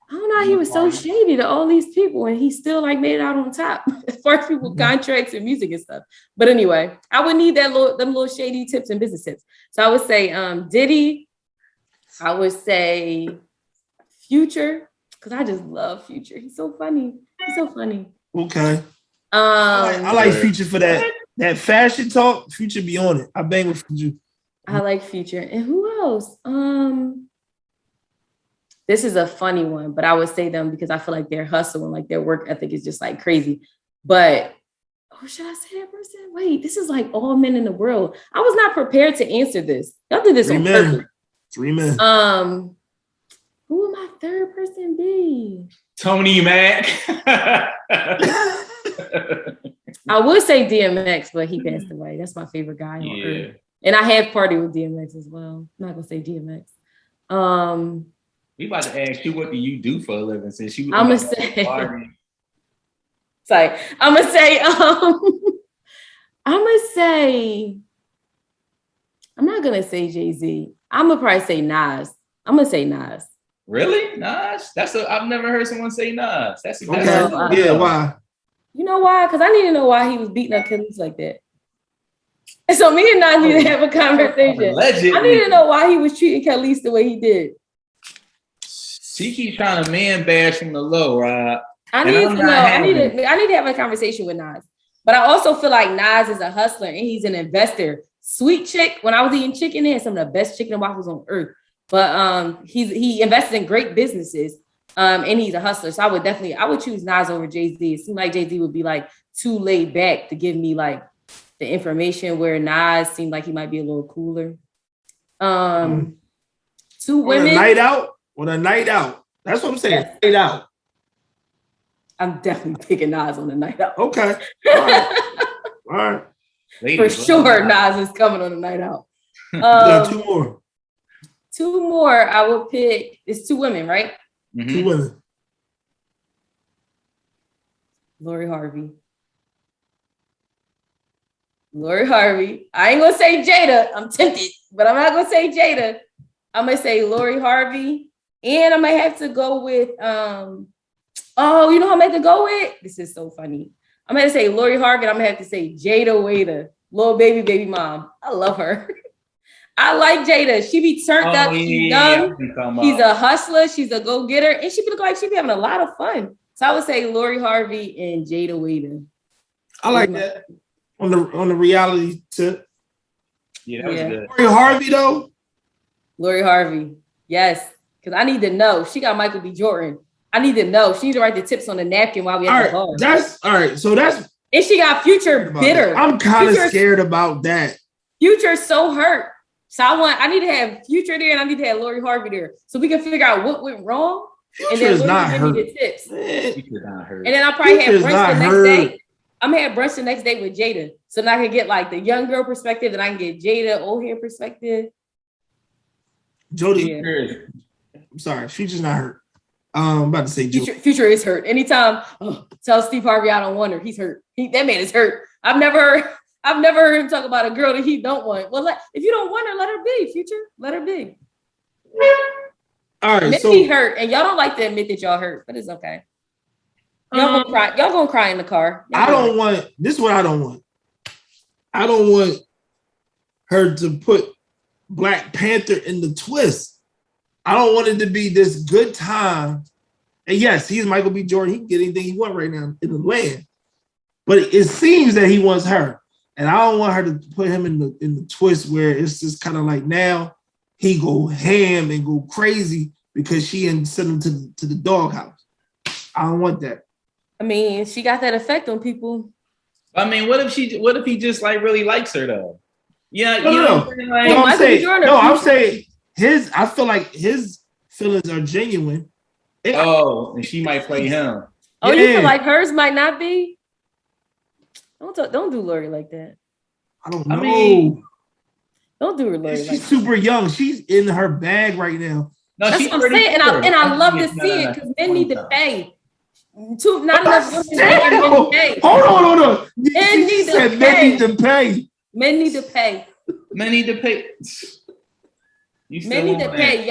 I don't know, he was so shady to all these people and he still like made it out on top as far as people contracts and music and stuff. But anyway, I would need them little shady tips and business tips. So I would say Diddy. I would say Future, because I just love Future. He's so funny.
Okay. I like Future for that fashion talk. Future be on it. I bang with Future.
I like Future. And who else? This is a funny one, but I would say them because I feel like their hustle and like their work ethic is just like crazy. But should I say that person? Wait, this is like all men in the world. I was not prepared to answer this. Y'all did this on purpose.
3 men.
Who would my third person be?
Tony Mac.
I would say DMX, but he passed away. That's my favorite guy on earth. And I have partied with DMX as well. I'm not gonna say DMX.
We about to ask you, what do you do for a living? Since you,
I'm gonna say. Sorry, I'm gonna say. I'm not gonna say Jay-Z. I'm gonna probably say Nas. I'm gonna say Nas.
Really, Nas? I've never heard someone say Nas. That's
okay. Yeah, why?
You know why? Because I need to know why he was beating up Khalees like that. And so me and Nas need to have a conversation. Allegedly. I need to know why he was treating Khalees the way he did.
She keeps trying to man bash from the low, right?
I need to know. I need to have a conversation with Nas. But I also feel like Nas is a hustler and he's an investor. Sweet Chick, when I was eating chicken, they had some of the best chicken and waffles on earth. But he invested in great businesses, and he's a hustler. So I would choose Nas over Jay-Z. It seemed like Jay-Z would be like too laid back to give me like the information where Nas seemed like he might be a little cooler. Two women.
On a night out. That's what I'm saying. Yes. Night out.
I'm definitely picking Nas on the night out.
Okay. All right.
For sure, Nas is coming on the night out.
Two more.
Two more. I would pick. It's two women, right?
Mm-hmm. Two women.
Lori Harvey. I ain't gonna say Jada. I'm tempted, but I'm not gonna say Jada. I'm gonna say Lori Harvey, and I might have to go with you know who I'm going to go with? This is so funny. I'm going to say Lori Harvey, and I'm going to have to say Jada Waiter, little baby mom. I love her. I like Jada. She be turned up. She's young. She's a hustler. She's a go-getter. And she be looking like she be having a lot of fun. So I would say Lori Harvey and Jada Waiter.
I like that. On the reality tip.
Yeah, that was good.
Lori Harvey, though?
Lori Harvey. Yes. Because I need to know. She got Michael B. Jordan. I need to know. She needs to write the tips on the napkin while we at the bar.
That's all right. So that's
and she got Future bitter.
I'm kind of scared about that.
Future's so hurt. So I need to have Future there and I need to have Lori Harvey there so we can figure out what went wrong.
Future
and then
is not hurt.
Me the tips.
Future's not hurt.
And then I'll probably have brunch the next day. I'm gonna have brunch the next day with Jada. So now I can get like the young girl perspective and I can get Jada old hair perspective.
Jody, I'm sorry, Future's not hurt. I'm about to say
Future is hurt. Anytime, tell Steve Harvey I don't want her. He's hurt. That man is hurt. I've never heard him talk about a girl that he don't want. Well, if you don't want her, let her be. Future, let her be.
All right,
so hurt, and y'all don't like to admit that y'all hurt, but it's okay. Y'all gonna cry. Y'all gonna cry in the car.
I don't want. This is what I don't want. I don't want her to put Black Panther in the twist. I don't want it to be this good time. And yes, he's Michael B. Jordan. He can get anything he wants right now in the land. But it seems that he wants her. And I don't want her to put him in the twist where it's just kind of like now he go ham and go crazy because she sent him to the doghouse. I don't want that.
I mean, she got that effect on people.
I mean, what if he just like really likes her though? Yeah,
I'm saying I feel like his feelings are genuine.
And she might play him.
Oh, yeah. You feel like hers might not be? Don't do Lori like that.
I don't know.
Don't do her Lori like that.
She's super young. She's in her bag right now.
No, that's what I'm saying. And I love to see it because men need to pay. Not enough women pay.
Hold on. Men need to pay.
Men need to pay.
Men need to pay.
Men need to pay.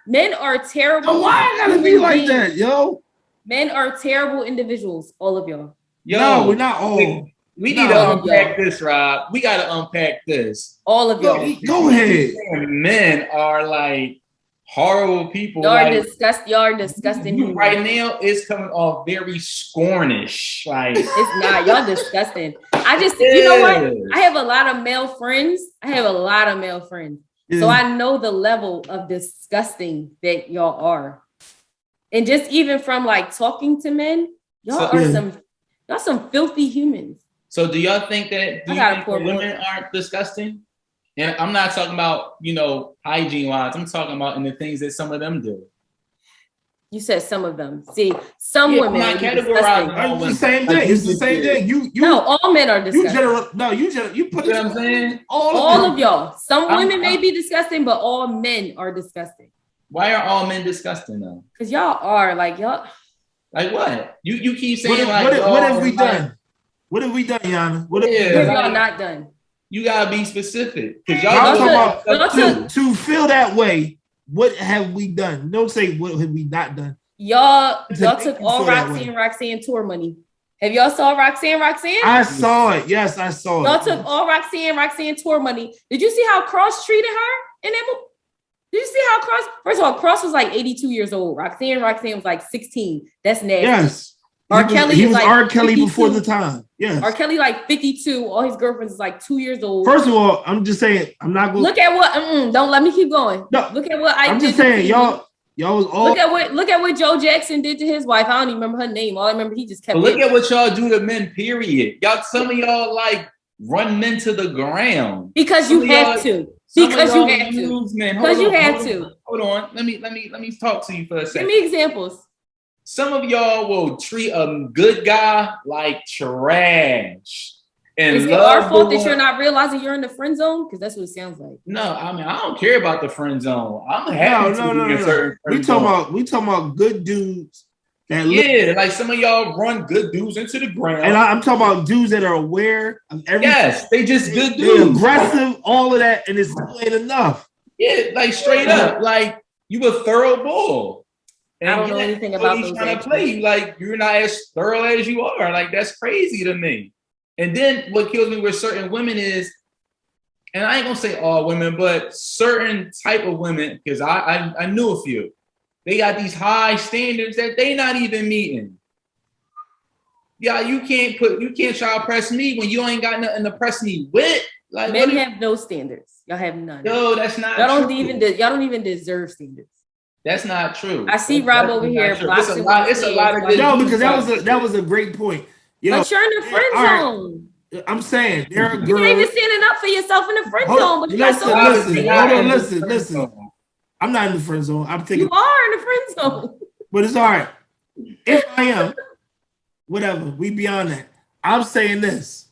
Men are terrible.
Oh, why I gotta be like that, yo?
Men are terrible individuals, all of y'all.
No, we're not all.
We need to unpack this, Rob. We gotta unpack this.
All of y'all.
Go ahead.
Men are like horrible people.
Y'all are disgusting.
Right now, it's coming off very scornish. Like
it's not. Y'all disgusting. You know what? I have a lot of male friends. So I know the level of disgusting that y'all are. And just even from like talking to men, y'all are some filthy humans.
So do y'all think that women aren't disgusting? And I'm not talking about, hygiene wise. I'm talking about in the things that some of them do.
You said some of them. See, some women are disgusting.
It's the same thing. It's the same thing.
No, all men are disgusting.
You put it.
What I'm saying?
All of y'all. Some women may be disgusting, but all men are disgusting.
Why are all men disgusting though?
Because y'all are like y'all.
Like what? You keep saying
what have we done? What have we done, Yana? What have
y'all not done?
You gotta be specific. Because
y'all talking about to feel that way. What have we done? Don't say what have we not done.
Y'all took all Roxanne tour money. Have y'all saw Roxanne?
I saw it. Yes, I saw it.
Y'all took all Roxanne tour money. Did you see how Cross treated her in that movie? Did you see how Cross? First of all, Cross was like 82 years old. Roxanne was like 16. That's nasty.
Yes.
He was
like R. Kelly
52.
Before the time. Yes.
R. Kelly like 52. All his girlfriends is like 2 years old.
First of all, I'm just saying, I'm not going.
Look at what. Don't let me keep going. No. Look at what I'm
just saying, y'all was all.
Look at what Joe Jackson did to his wife. I don't even remember her name. All I remember, he just kept.
But look at what y'all do to men. Period. Some of y'all like run men to the ground.
Because you have to. Because you have to. Because you have to.
Hold on. Let me talk to you for a second.
Give me examples.
Some of y'all will treat a good guy like trash. And
is it our fault that you're not realizing you're in the friend zone? Because that's what it sounds like.
No, I mean, I don't care about the friend zone. I'm happy to be in certain
we talking about good dudes.
Like some of y'all run good dudes into the ground.
And I'm talking about dudes that are aware of everything.
Yes, they just good
They're
dudes.
aggressive, all of that, and it's still ain't enough.
Yeah, like straight up. Like you a thorough bull. And
I don't know anything about those
trying to play you like you're not as thorough as you are. Like that's crazy to me. And then what kills me with certain women is, and I ain't gonna say all women, but certain type of women, because I knew a few. They got these high standards that they not even meeting. Yeah, you can't try to press me when you ain't got nothing to press me with. Like
men have no standards. Y'all have none.
No, that's not.
Y'all don't even deserve standards.
That's not true.
I see Rob over here.
It's a lot of good.
No, because that was a great point.
But you're in the friend zone.
I'm saying there are girls.
You're even standing up for yourself in the friend zone, but you got so much.
Listen. I'm not in the friend zone. I'm thinking
you are in the friend zone.
But it's all right. If I am, whatever, we beyond that. I'm saying this.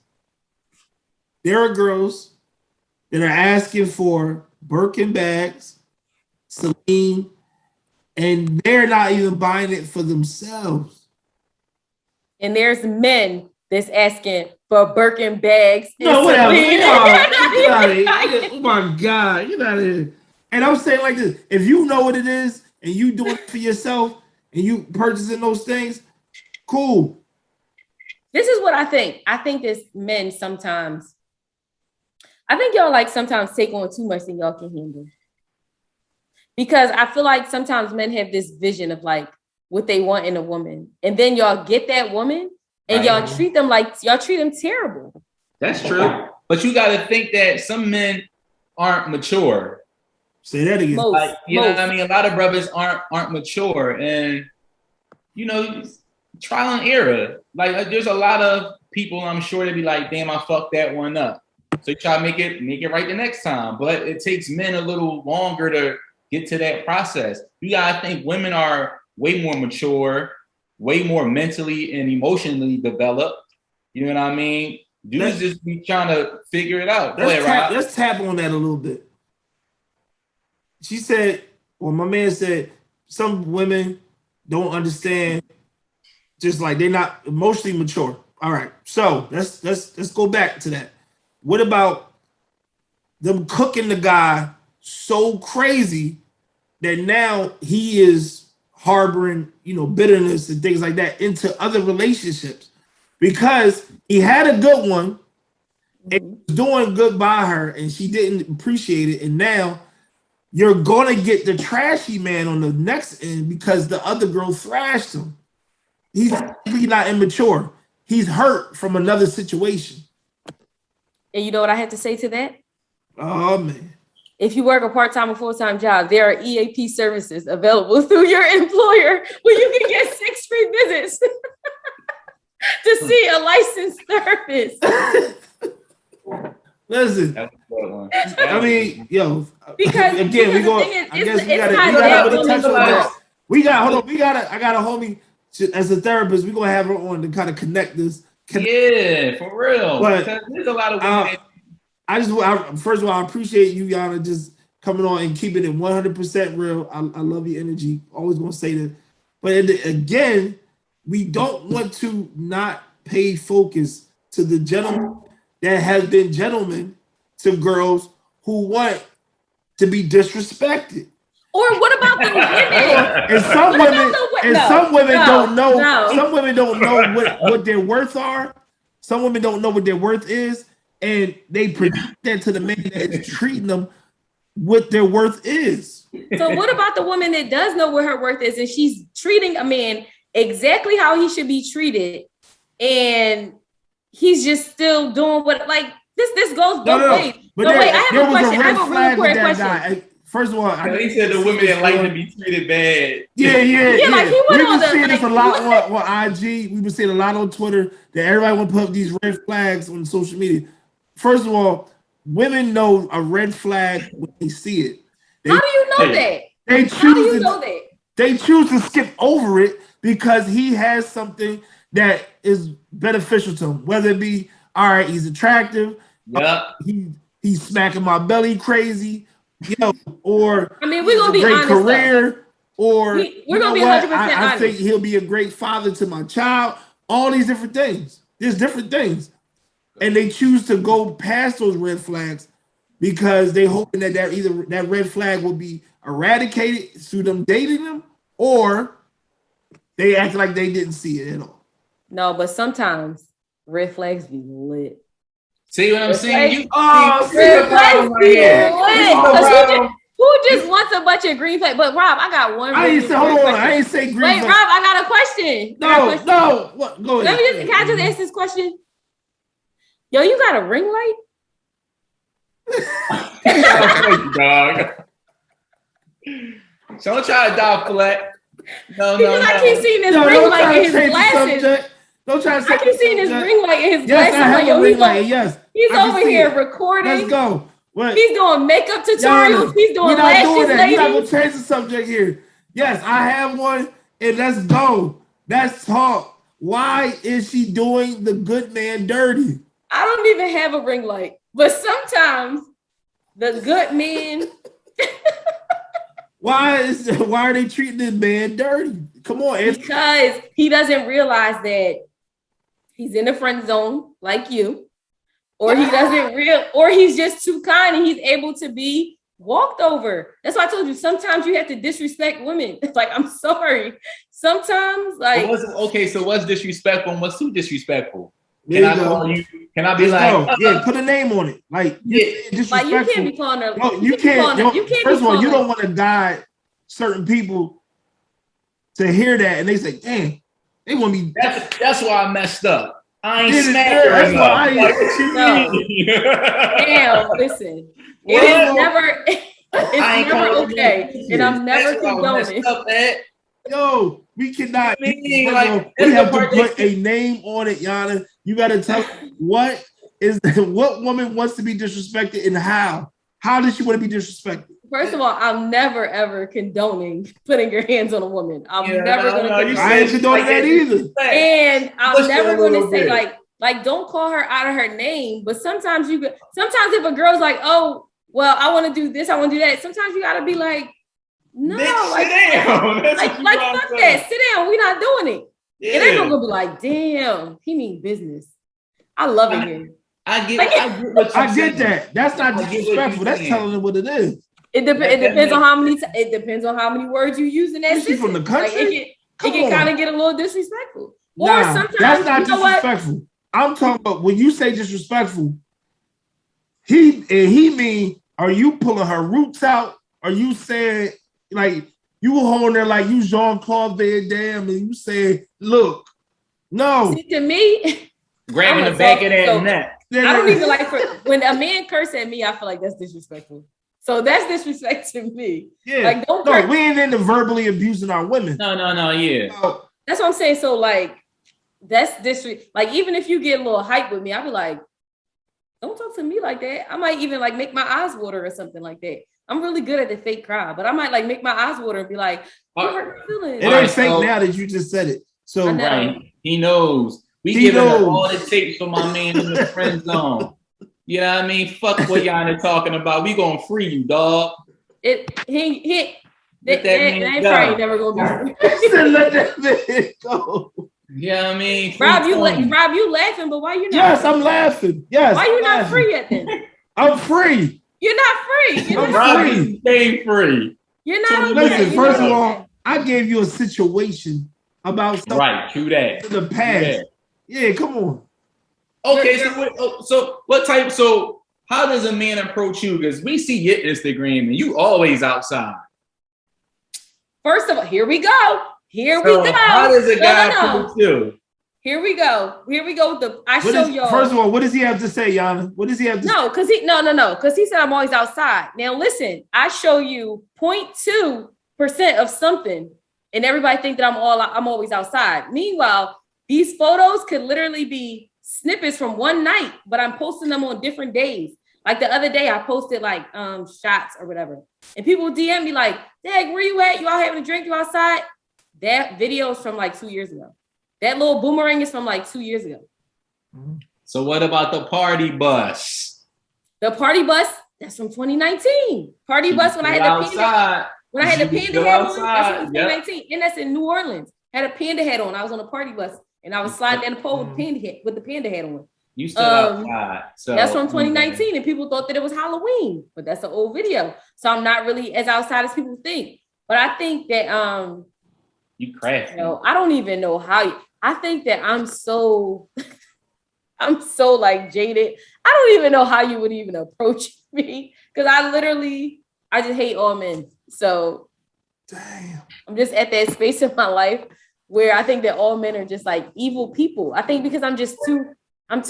There are girls that are asking for Birkin bags, Celine, and they're not even buying it for themselves.
And there's men that's asking for Birkin bags.
No, whatever. Oh my God, you're not here. And I'm saying like this: if you know what it is and you doing it for yourself and you purchasing those things, cool.
This is what I think. I think this men sometimes. I think y'all like sometimes take on too much than y'all can handle. Because I feel like sometimes men have this vision of like what they want in a woman. And then y'all get that woman and y'all treat them terrible.
That's true. But you got to think that some men aren't mature.
Say that again.
Know what I mean? A lot of brothers aren't mature. And, trial and error. Like there's a lot of people I'm sure to be like, damn, I fucked that one up. So you try to make it right the next time. But it takes men a little longer to get to that process. You gotta think women are way more mature, way more mentally and emotionally developed. You know what I mean? Dudes just be trying to figure it out.
Let's tap on that a little bit. She said, my man said, some women don't understand, just like they're not emotionally mature. All right, so let's go back to that. What about them cooking the guy so crazy that now he is harboring, bitterness and things like that into other relationships because he had a good one and was doing good by her and she didn't appreciate it. And now you're going to get the trashy man on the next end because the other girl thrashed him. He's not immature. He's hurt from another situation.
And you know what I had to say to that?
Oh, man.
If you work a part-time or full-time job, there are EAP services available through your employer where you can get 6 free visits to see a licensed therapist.
Listen, I mean,
because
again, we go. I guess we gotta touch on that. I got a homie as a therapist. We're gonna have her on to kind of connect this.
Yeah, for real.
But
there's a lot of women.
First of all, I appreciate you, Yana, just coming on and keeping it 100% real. I love your energy. Always gonna say that. But again, we don't want to not pay focus to the gentleman that has been gentlemen to girls who want to be disrespected.
Or what about the women?
And some women don't know. Some women don't know what their worth are. Some women don't know what their worth is, and they project that to the man that is treating them what their worth is.
So what about the woman that does know what her worth is, and she's treating a man exactly how he should be treated, and he's just still doing what this goes both ways.
But
wait, I have a question. I have a
real
quick question.
Guy. First of all,
he said the women that like to be treated bad.
Yeah.
Like he went on
seeing this a lot on IG. We've been seeing a lot on Twitter that everybody want to put up these red flags on social media. first of all, women know a red flag when they see it.
How do you know that? How do you know that?
They choose to skip over it because he has something that is beneficial to him. Whether it be, all right, he's attractive, he's smacking my belly crazy, or
I mean, we're gonna be
great
honest,
career, or
we're gonna be 100% honest.
I think he'll be a great father to my child. All these different things. There's different things, and they choose to go past those red flags because they hoping that either that red flag will be eradicated through them dating them, or they act like they didn't see it at all.
No, but sometimes red flags be lit.
See what I'm saying?
Red flags be lit. Who just wants a bunch of green flags? But Rob, I got one.
I ain't say hold on. I ain't say green.
Wait, Rob, I got a question.
No. What? Go ahead.
Can I just ask this question? Yo, you got a ring light?
Dog. So don't try to deflect. No.
I keep seeing this ring light in his glasses.
Don't try to say
I keep seeing this ring light in his
glasses.
Yes, I have
a ring light. Yes.
He's over here recording.
Let's go. What?
He's doing makeup tutorials. He's doing lashes, ladies.
You're not going to change the subject here. Yes, I have one, and let's go. Let's talk. Why is she doing the good man dirty?
I don't even have a ring light, but sometimes the good man.
Why are they treating this man dirty? Come on, Anthony.
Because he doesn't realize that he's in the friend zone like you. Or he doesn't or he's just too kind and he's able to be walked over. That's why I told you sometimes you have to disrespect women. It's like, I'm sorry. Sometimes
so what's disrespectful and what's too disrespectful?
Can I be like, put a name on it. Like,
disrespectful. Like you can't be calling her.
No, you can't. First of all, you don't want to guide certain people to hear that and they say, damn, they want me.
That's why I messed up. I ain't smacked her enough.
Damn, listen. It's never okay. And I'm never condoning.
Yo, we cannot. We have to put a name on it, Yana. You got to tell what woman wants to be disrespected and how. How does she want to be disrespected?
First of all, I'm never ever condoning putting your hands on a woman. I'm never going to.
I ain't condoning that either.
And I'm never going to say like don't call her out of her name. But sometimes if a girl's like, oh, well, I want to do this, I want to do that. Sometimes you got to be like, no, like fuck that. Sit down. We're not doing it. Yeah. And they're gonna be like, damn, he mean business. I love it here.
I get
that. That's not disrespectful. That's telling them what it is.
It depends on how many. It depends on how many words you use in that sentence.
From the country,
it can kind of get a little disrespectful.
Or sometimes that's not disrespectful. I'm talking about when you say disrespectful. He mean, are you pulling her roots out? Are you saying like you holding there like you Jean-Claude Van Damme and you say, look, no.
See, to me,
grabbing the back of that neck.
I don't even like when a man curse at me, I feel like that's disrespectful. So that's disrespect to me.
Yeah. Like don't curse. We ain't into verbally abusing our women.
No, yeah.
That's what I'm saying. So like that's disrespect. Like even if you get a little hype with me, I'll be like, don't talk to me like that. I might even like make my eyes water or something like that. I'm really good at the fake cry, but I might like make my eyes water and be like, you hurt my feelings.
It ain't fake now that you just said it. So
right. He knows. We giving her all it takes for my man in the friend zone. You know what I mean? Fuck what y'all talking about. We gonna free you, dog.
That probably never gonna be free.
Let that man go.
Yeah, I mean,
Rob, you laughing, but why you not?
Yes,
free?
I'm laughing. Yes,
why you not free yet then?
I'm free.
You're not free.
I'm free. Stay free.
You're not.
So listen, first of all, I gave you a situation about something
right. True that.
In the past. Yeah, come on.
Okay, so what type? So how does a man approach you? Because we see your Instagram and you always outside.
First of all, here we go. How
does a guy approach you?
Here we go. Show y'all.
First of all, what does he have to say, Yana? What does he have to say?
Because he said I'm always outside. Now listen, I show you 0.2% of something, and everybody think that I'm always outside. Meanwhile, these photos could literally be snippets from one night, but I'm posting them on different days. Like the other day, I posted like shots or whatever, and people DM me like, "Dang, where you at? You out having a drink? You outside?" That video is from like 2 years ago. That little boomerang is from like 2 years ago.
So what about the party bus?
The party bus, that's from 2019. Party bus when I had the panda. When I had the panda hat on, that's from 2019, and that's in New Orleans. Had a panda hat on. I was on a party bus, and I was sliding down the pole with the panda hat on.
You still outside. So
that's from 2019, and people thought that it was Halloween, but that's an old video. So I'm not really as outside as people think. But I think that
you crafty.
I don't even know how. I think that I'm so like jaded. I don't even know how you would even approach me, because I just hate all men. So
damn,
I'm just at that space in my life where I think that all men are just like evil people. I think because I'm too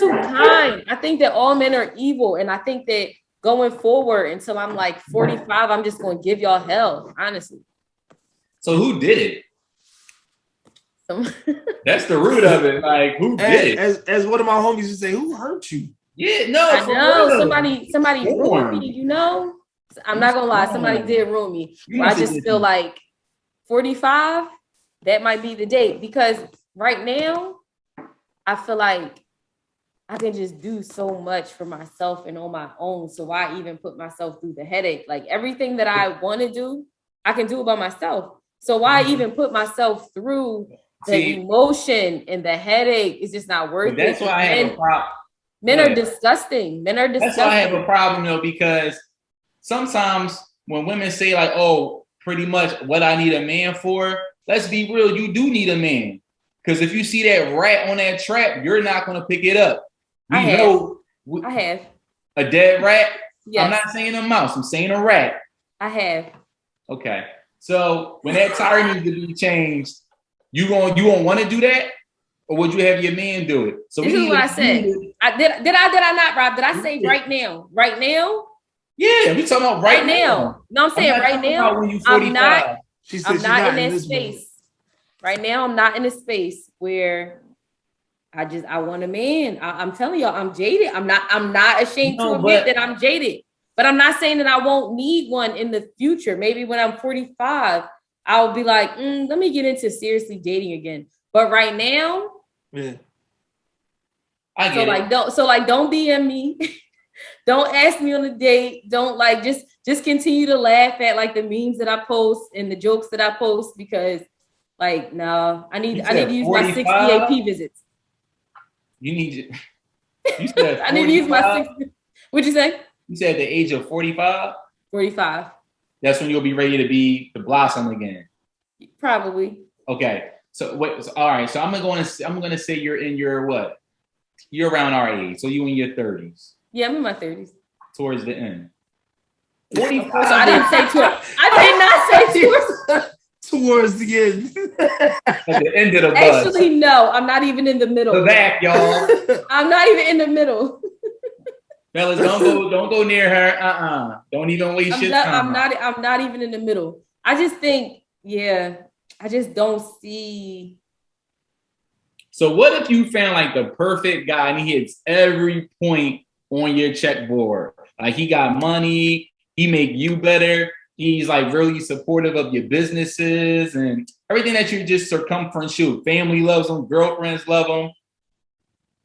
kind. I think that all men are evil. And I think that going forward until I'm like 45, I'm just going to give y'all hell, honestly.
So who did it? That's the root of it. Like, who did it?
As one of my homies used to say, who hurt you?
Yeah, no.
I know somebody ruined me, you know? I'm not going to lie. Somebody did ruin me. But I just feel like 45, that might be the date. Because right now, I feel like I can just do so much for myself and on my own. So why even put myself through the headache? Like everything that I want to do, I can do it by myself. So why even put myself through the emotion and the headache? It's just not worth it.
That's why I have a problem.
Men are disgusting. That's
why I have a problem though, because sometimes when women say like, oh, pretty much what I need a man for, let's be real, you do need a man. Because if you see that rat on that trap, you're not going to pick it up. I have. A dead rat? Yes. I'm not saying a mouse. I'm saying a rat.
I have.
Okay. So when that tire needs to be changed, you won't want to do that? Or would you have your man do it? So
this is what I said. Did I not, Rob? Did I say right now? Right now?
Yeah, we talking about right now.
No, I'm saying right now. I'm not in that space. Right now, I'm not in a space where I want a man. I'm telling y'all, I'm jaded. I'm not ashamed to admit that I'm jaded. But I'm not saying that I won't need one in the future. Maybe when I'm 45, I'll be like, let me get into seriously dating again. But right now,
I get it.
Don't DM me. Don't ask me on a date. Don't just continue to laugh at like the memes that I post and the jokes that I post, because like, no, I need to use 45? My 6 EAP visits.
You said
I need to use my 6. What'd you say?
You said at the age of 45?
45.
That's when you'll be ready to blossom again.
Probably.
Okay. So wait. So, all right. So I'm gonna say you're in your what? You're around our age. So you in your 30s.
Yeah, I'm in my 30s.
Towards the end.
45. So I didn't say towards. I did not say towards.
Towards the end.
At the end of the bus.
Actually, no. I'm not even in the middle.
The back, y'all.
I'm not even in the middle.
Fellas, don't go near her. Don't even waste your time.
I'm not even in the middle. I just think, I just don't see.
So what if you found like the perfect guy and he hits every point on your checkboard? Like he got money, he make you better, he's like really supportive of your businesses and everything that you just circumference shoot. Family loves him, girlfriends love him.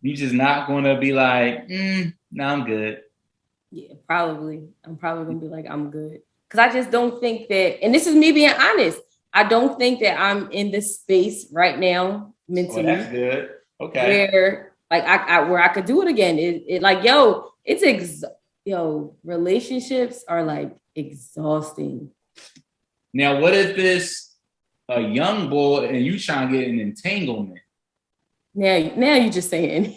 You just not gonna be like, no, I'm good.
Yeah, probably. I'm probably gonna be like, I'm good. Because I just don't think that, and this is me being honest, I don't think that I'm in this space right now mentally.
Oh, that's good. Okay.
Where like where I could do it again. It like, relationships are like exhausting.
Now, what if this a young boy and you trying to get an entanglement?
Now you just saying,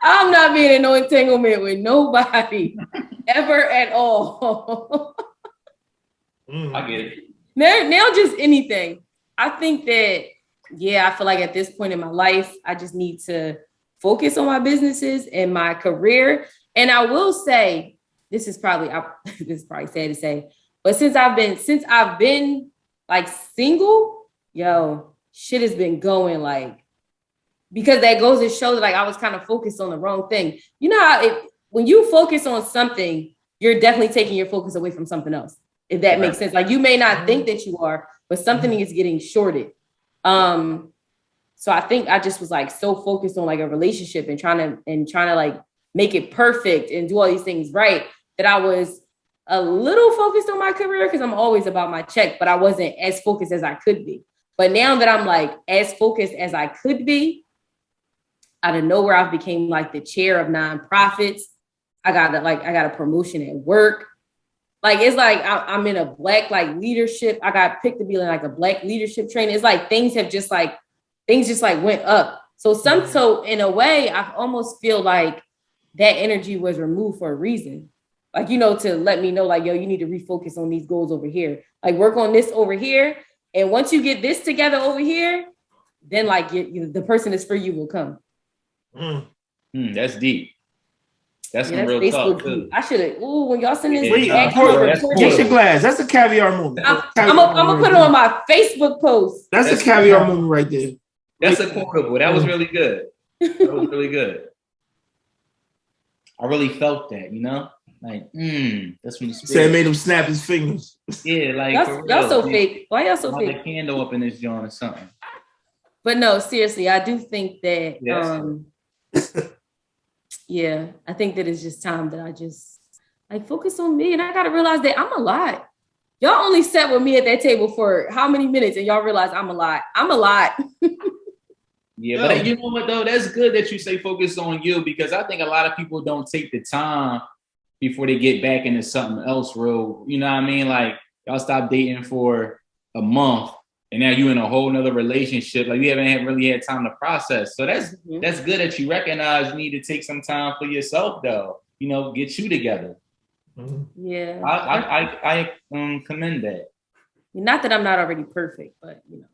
I'm not being in no entanglement with nobody ever at all.
I get it.
Now just anything. I think that, I feel like at this point in my life, I just need to focus on my businesses and my career. And I will say, this is probably sad to say, but since I've been like single, shit has been going like because that goes to show that like I was kind of focused on the wrong thing. You know how when you focus on something, you're definitely taking your focus away from something else. If that makes sense. Like you may not think that you are, but something is getting shorted. So I think I just was like so focused on like a relationship and trying to like make it perfect and do all these things right that I was a little focused on my career because I'm always about my check, but I wasn't as focused as I could be. But now that I'm like as focused as I could be, out of nowhere, I became like the chair of nonprofits. I got a promotion at work. Like, it's like I'm in a Black like leadership. I got picked to be like a Black leadership trainer. It's like things just went up. So in a way, I almost feel like that energy was removed for a reason. Like, you know, to let me know, like, yo, you need to refocus on these goals over here. Like, work on this over here. And once you get this together over here, then like the person that's for you will come.
That's deep. That's some real
Facebook
talk too.
I should have. Ooh, when y'all send this,
get your glass. That's a caviar moment.
I'm gonna put it on my Facebook post.
That's a caviar moment right there.
That's a quotable. That was really good. That was really good. I really felt that, you know? Like, that's when you
said made him snap his fingers.
Yeah, like
y'all so fake. Why y'all so fake?
A candle up in this joint or something.
But no, seriously, I do think that yeah, I think that it's just time that I just like focus on me. And I gotta realize that I'm a lot. Y'all only sat with me at that table for how many minutes and y'all realize I'm a lot. I'm a lot.
Yeah, but you know what though? That's good that you say focus on you, because I think a lot of people don't take the time before they get back into something else real. You know what I mean? Like, y'all stop dating for a month and now you in a whole nother relationship. Like, you haven't really had time to process. So that's good that you recognize you need to take some time for yourself though. You know, get you together.
Yeah.
I commend that.
Not that I'm not already perfect, but you know,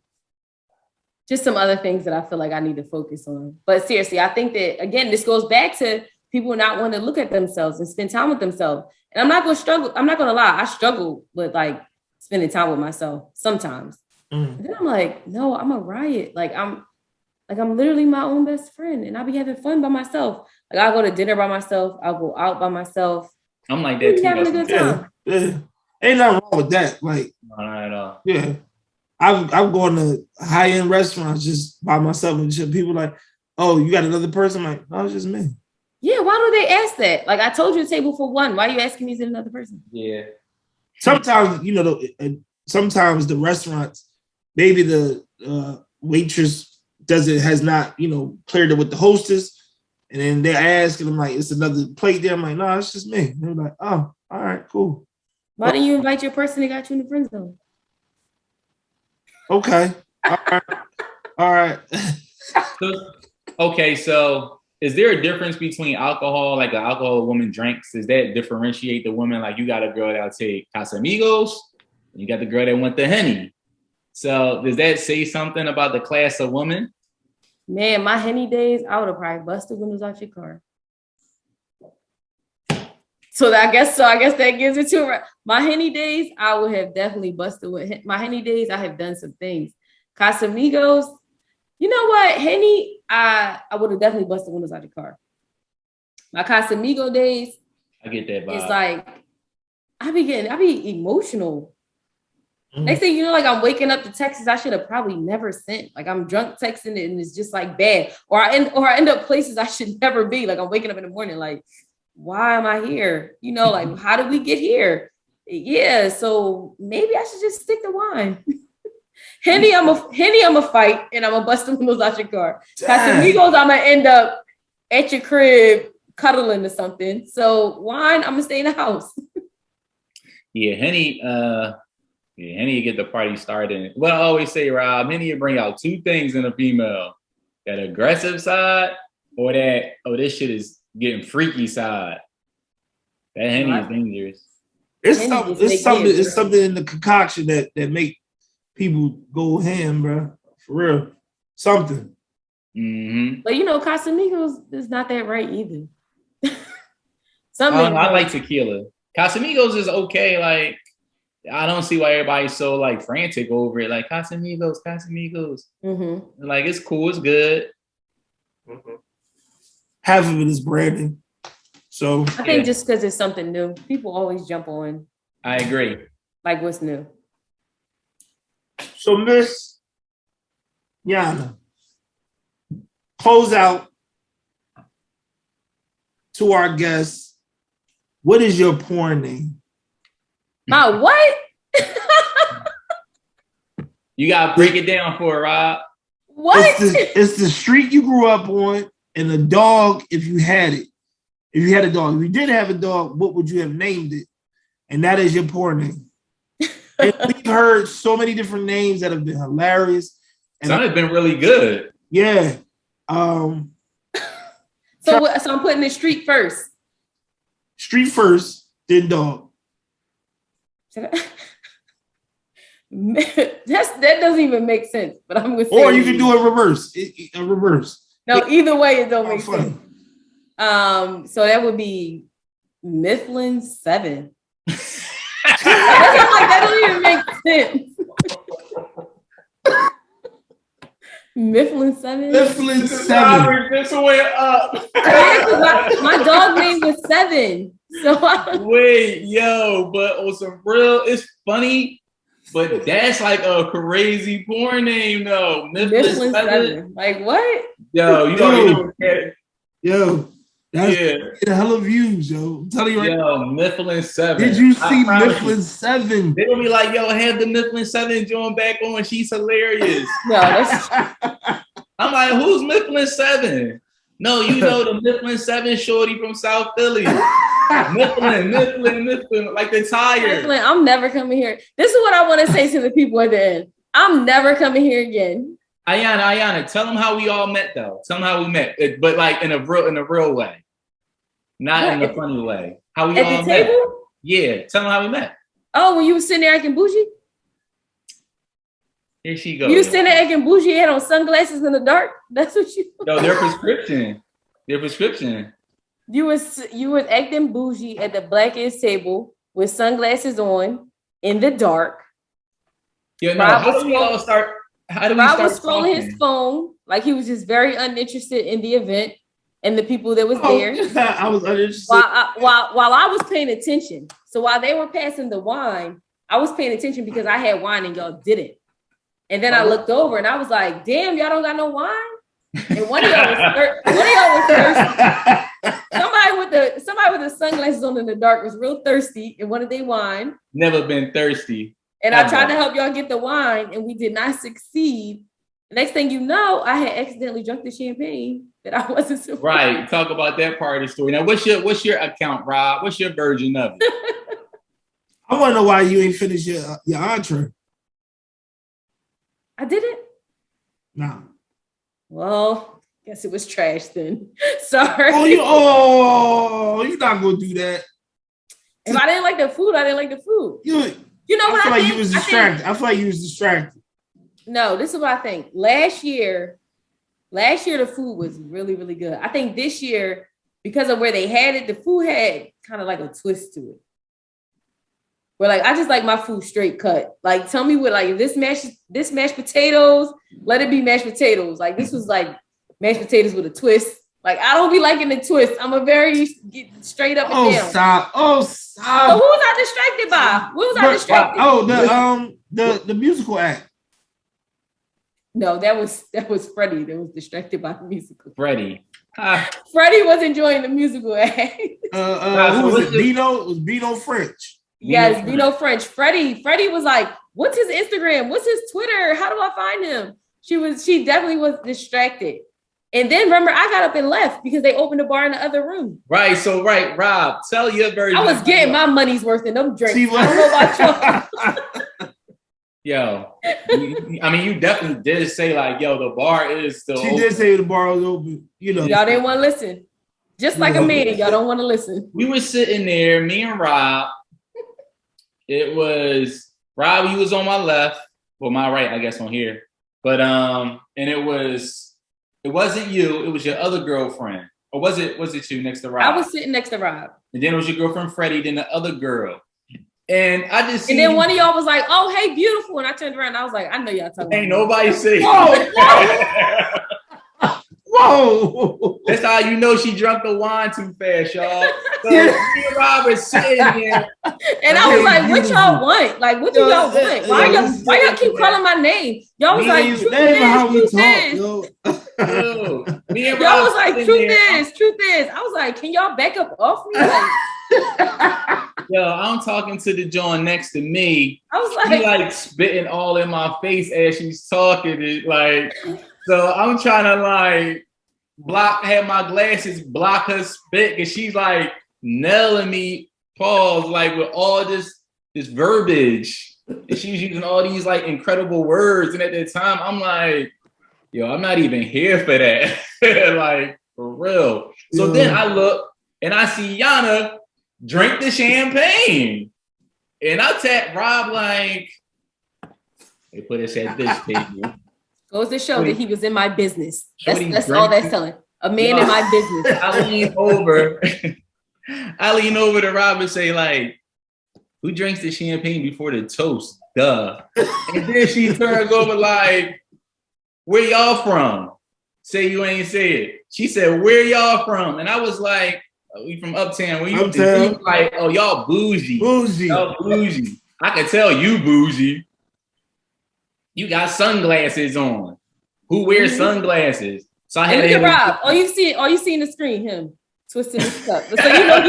just some other things that I feel like I need to focus on. But seriously, I think that, again, this goes back to people not wanting to look at themselves and spend time with themselves. And I'm not going to struggle. I'm not going to lie. I struggle with like spending time with myself sometimes. And then I'm like, no, I'm a riot. I'm literally my own best friend, and I'll be having fun by myself. Like, I'll go to dinner by myself. I'll go out by myself.
I'm like that too.
Having a good time.
Yeah. Ain't nothing wrong with that. Like,
not at all.
Yeah. I'm going to high-end restaurants just by myself and shit. People like, oh, you got another person? I'm like, no, it's just me.
Yeah, why do they ask that? Like, I told you a table for one. Why are you asking me is it another person?
Yeah.
Sometimes, you know, sometimes the restaurants, maybe the waitress has not, you know, cleared it with the hostess. And then they ask, and I'm like, it's another plate there. I'm like, no, it's just me. And they're like, oh, all right, cool.
Why didn't you invite your person that got you in the friend zone?
Okay. All right.
So is there a difference between alcohol, like an alcohol woman drinks? Does that differentiate the woman? Like, you got a girl that'll take Casamigos, and you got the girl that went the Henny. So does that say something about the class of woman?
Man, my Henny days, I would have probably busted windows out your car. So I guess that gives it to her. My Henny days, I would have definitely busted with my Henny days. I have done some things. Casamigos, you know what? Henny, I would have definitely busted windows out your car. My Casamigo days,
I get that vibe.
It's like I be emotional. Next thing you know, like I'm waking up to texts I should have probably never sent. Like I'm drunk texting it and it's just like bad. Or I end up places I should never be. Like I'm waking up in the morning, like, why am I here? You know, like, how did we get here? Yeah, so maybe I should just stick to wine. Henny, I'm a fight, and I'm a bust the windows out your car. Casamigos, I'm gonna end up at your crib cuddling or something. So wine, I'm gonna stay in the house.
Yeah, Henny, Henny get the party started. Well, I always say, Rob, Henny bring out two things in a female: that aggressive side, or that this shit is getting freaky side. That Henny is dangerous.
It's something in the concoction that make people go ham, bro. For real. Something.
Mm-hmm.
But you know, Casamigos is not that right either.
I like tequila. Casamigos is okay. Like, I don't see why everybody's so like frantic over it. Like, Casamigos.
Mm-hmm.
Like, it's cool, it's good.
Half of it is branding. So
I think just because it's something new, people always jump on.
I agree.
Like what's new.
So Miss Yana, close out to our guests. What is your porn name?
My what?
You gotta break it down for her, Rob.
What?
It's the street you grew up on, and the dog, if you had it. If you had a dog, if you did have a dog, what would you have named it? And that is your porn name. And we've heard so many different names that have been hilarious. And
some have been really good.
Yeah.
So I'm putting the street first.
Street first, then dog.
That doesn't even make sense. But I'm gonna say.
Or you can do a reverse. A reverse.
No, either way, it don't make sense. So that would be Mifflin 7. That don't even make sense. Mifflin 7.
Mifflin 7.
This way up.
My dog name was 7. So
wait, yo, but on some real, it's funny, but that's like a crazy porn name though.
Mifflin 7. Like what?
Yo, you don't even
Yo. That's a hell of views, yo. I'm telling you right now.
Mifflin 7.
Did you see Mifflin 7?
They're gonna be like, yo, have the Mifflin 7 join back on. She's hilarious.
No, that's
I'm like, who's Mifflin 7? No, you know the Mifflin 7 shorty from South Philly. Mifflin, like the tire.
Mifflin, I'm never coming here. This is what I want to say to the people at the end. I'm never coming here again.
Ayana, tell them how we all met though. Tell them how we met, but like in a real way, not in the funny way. How we
at
all
the
met?
table?
Yeah, tell them how we met.
Oh, when you was sitting there acting bougie.
Here she goes.
You was sitting there acting bougie, had on sunglasses in the dark. That's what you.
No, their prescription. You
was acting bougie at the black-ass table with sunglasses on in the dark.
Yeah, no. How do we all start?
Rob was scrolling his phone like he was just very uninterested in the event and the people that was there.
I was uninterested.
While I was paying attention. So while they were passing the wine, I was paying attention because I had wine and y'all didn't. And then I looked over and I was like, damn, y'all don't got no wine? And one of y'all was thirsty. Somebody with the sunglasses on in the dark was real thirsty and wanted their wine.
Never been thirsty.
And I tried to help y'all get the wine, and we did not succeed. Next thing you know, I had accidentally drunk the champagne that I wasn't supposed to.
Right. Talk about that part of the story. Now, what's your account, Rob? What's your version of it?
I want to know why you ain't finished your entree.
I didn't.
No.
Well, guess it was trash then. Sorry.
You're not gonna do that.
If I didn't like the food, I didn't like the food. You know what I think?
You was distracted. I feel like you was distracted.
No, this is what I think. Last year the food was really, really good. I think this year, because of where they had it, the food had kind of like a twist to it. Where like I just like my food straight cut. Like tell me what, like this mashed potatoes, let it be mashed potatoes. Like this was like mashed potatoes with a twist. Like I don't be liking the twist. I'm a very straight up and down.
Stop.
So who was I distracted by? What was I distracted?
The musical act.
No, that was Freddie that was distracted by the musical.
Freddie
was enjoying the musical act.
Who was it? Bino? It was Bino French.
Yes, Bino French. Freddie was like, what's his Instagram? What's his Twitter? How do I find him? She definitely was distracted. And then remember, I got up and left because they opened the bar in the other room.
Right. So, Rob, tell your version.
I was getting my money's worth in them drinks. I don't know about y'all.
Yo, you definitely did say like, yo, the bar is still open.
She did say the bar was open. You know,
y'all didn't want to listen. Just like a man, y'all don't want to listen.
We were sitting there, me and Rob. It was Rob. You was on my left, well, my right, I guess, on here. But and it wasn't you. It was your other girlfriend, or was it you next to Rob?
I was sitting next to Rob,
and then it was your girlfriend Freddie. Then the other girl. And I just
and then one of y'all was like, "Oh, hey, beautiful," and I turned around and I was like, "I know y'all talking."
Ain't nobody say.
Whoa!
That's how you know she drunk the wine too fast, y'all. So me and Rob are sitting there,
and I was like, "What y'all want? Like, what do y'all want? Why y'all keep calling my name? Y'all was like, truth is.
Yo, me and
y'all
Rob
was like, truth is. I was like, can y'all back up off me? Like,
yo, I'm talking to the John next to me.
I was
she like spitting all in my face as she's talking. It like, so I'm trying to like have my glasses block her spit because she's like nailing me, pause, like with all this verbiage. And she's using all these like incredible words. And at that time, I'm like, yo, I'm not even here for that. Like, for real. So then I look and I see Yana drink the champagne. And I tap Rob like, they put us at this table.
Goes to show that he was in my business. That's all that's telling. A man in my business.
I lean over to Rob and say, like, who drinks the champagne before the toast? Duh. And then she turns over like, where y'all from? Say you ain't say it. She said, where y'all from? And I was like, we from Uptown. Where you
Uptown.
Like, oh, y'all bougie. Y'all bougie. I can tell you bougie. You got sunglasses on. Who wears sunglasses? So I had
look at Rob. All you see in the screen, him twisting his cup. So you know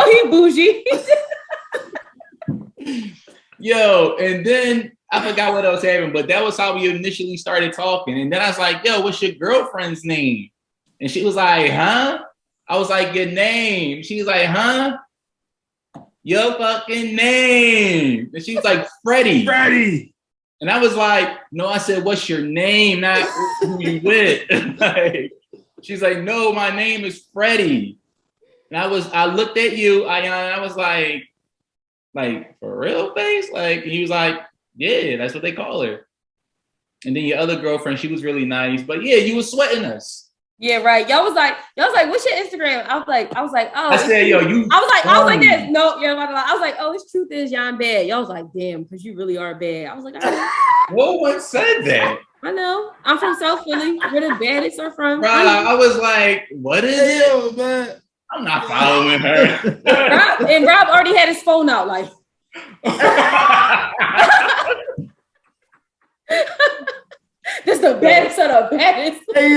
he bougie.
Yo, and then I forgot what else happened, but that was how we initially started talking. And then I was like, yo, what's your girlfriend's name? And she was like, huh? I was like, your name. She was like, huh? Your fucking name. And she was like, Freddie. And I was like, no, I said, what's your name? Not who you with. Like, she's like, no, my name is Freddie. And I looked at you, and I was like, for real, face? Like, and he was like, yeah, that's what they call her. And then your other girlfriend, she was really nice, but yeah, you was sweating us.
Yeah, right. Y'all was like, what's your Instagram? I was like, oh.
I said, yo, you.
I was like this. No, yeah, I was like, oh, it's truth is Yana bad. Y'all was like, damn, because you really are bad. I was like, all right.
No one said that.
I know. I'm from South Philly. Where the baddest are from.
Bro, I was like, what is it? Man. I'm not following her.
Rob already had his phone out, like. This the baddest of the baddest.
Hey,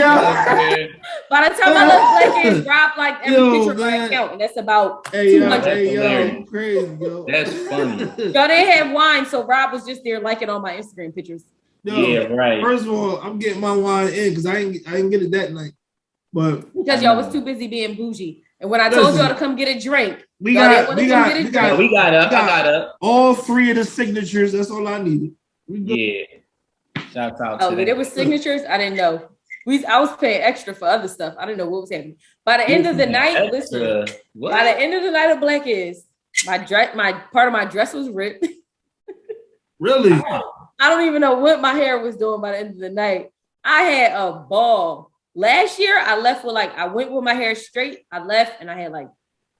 By the time I left Black is Rob like every picture of my account, and that's about 200.
Crazy, yo.
That's funny.
Y'all didn't have wine, so Rob was just there liking all my Instagram pictures.
Yo,
yeah, right.
First of all, I'm getting my wine in because I ain't get it that night. But
because y'all was too busy being bougie. And when I told y'all to come get a drink,
we got all three of the signatures. That's all I needed.
Yeah. Shout out to
there were signatures. I didn't know. I was paying extra for other stuff. I didn't know what was happening. By the end of the night, listen. By the end of the night of Black is my part of my dress was ripped.
Really?
I don't even know what my hair was doing by the end of the night. I had a ball. Last year, I went with my hair straight. I left and I had like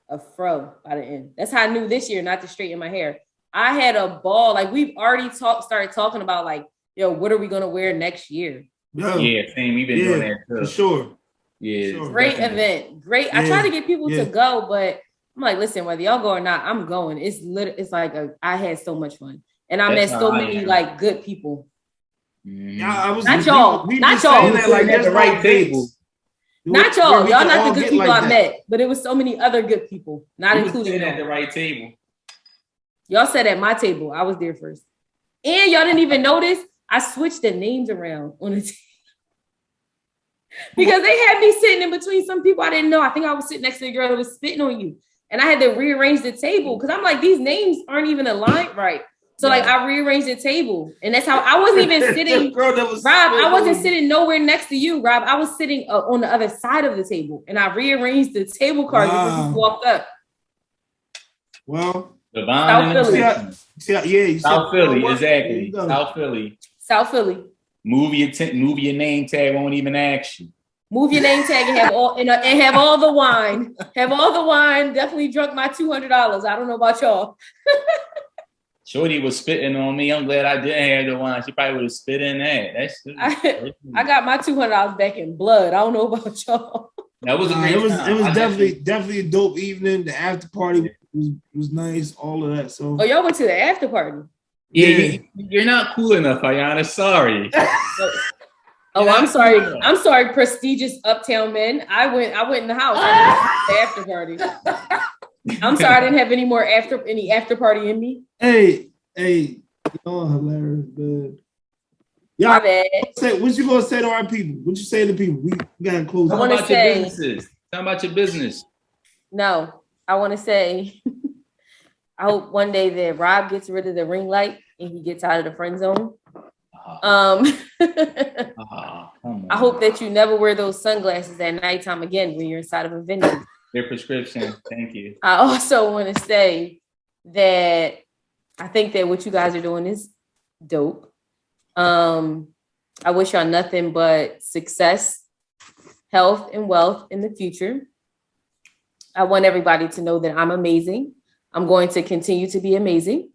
a fro by the end. That's how I knew this year not to straighten my hair. I had a ball. Like we've already started talking about like, yo, what are we gonna wear next year?
Yeah, same. We've been doing that too.
For sure.
Yeah.
Sure. Great event. Great. I try to get people to go, but I'm like, listen, whether y'all go or not, I'm going. It's like I had so much fun. And I met so many like good people.
Yeah,
not y'all. Not y'all.
Like at the right table.
Not y'all. Y'all not the good people I met, but it was so many other good people, not including
at the right table.
Y'all sat at my table. I was there first. And y'all didn't even notice I switched the names around on the table. Because they had me sitting in between some people I didn't know. I think I was sitting next to the girl that was spitting on you. And I had to rearrange the table because I'm like, these names aren't even aligned right. So like I rearranged the table. And that's how I wasn't even sitting. Rob, I wasn't sitting nowhere next to you, Rob. I was sitting on the other side of the table. And I rearranged the table cards before you walked up.
Well,
South
Philly.
South Philly, exactly. South Philly. Move your name tag, won't even ask you.
Move your name tag and have all the wine. Have all the wine. Definitely drunk my $200. I don't know about y'all.
Shorty was spitting on me. I'm glad I didn't have the wine. She probably would have spit in that.
I got my $200 back in blood. I don't know about y'all.
That was a great time.
It was definitely a dope evening. The after party was nice. All of that. So
y'all went to the after party.
Yeah. You're not cool enough, Ayana. Sorry.
I'm sorry. I'm sorry, prestigious uptown men. I went in the house. The after party. I'm sorry, I didn't have any after party in me.
Hey, y'all hilarious, man.
My bad.
What you gonna say to our people? What you say to people? We gotta close.
Tell about your businesses. Tell about your business.
No, I want to say, I hope one day that Rob gets rid of the ring light and he gets out of the friend zone. I hope that you never wear those sunglasses at nighttime again when you're inside of a venue.
Their prescription. Thank you.
I also want to say that I think that what you guys are doing is dope. I wish y'all nothing but success, health, and wealth in the future. I want everybody to know that I'm amazing. I'm going to continue to be amazing.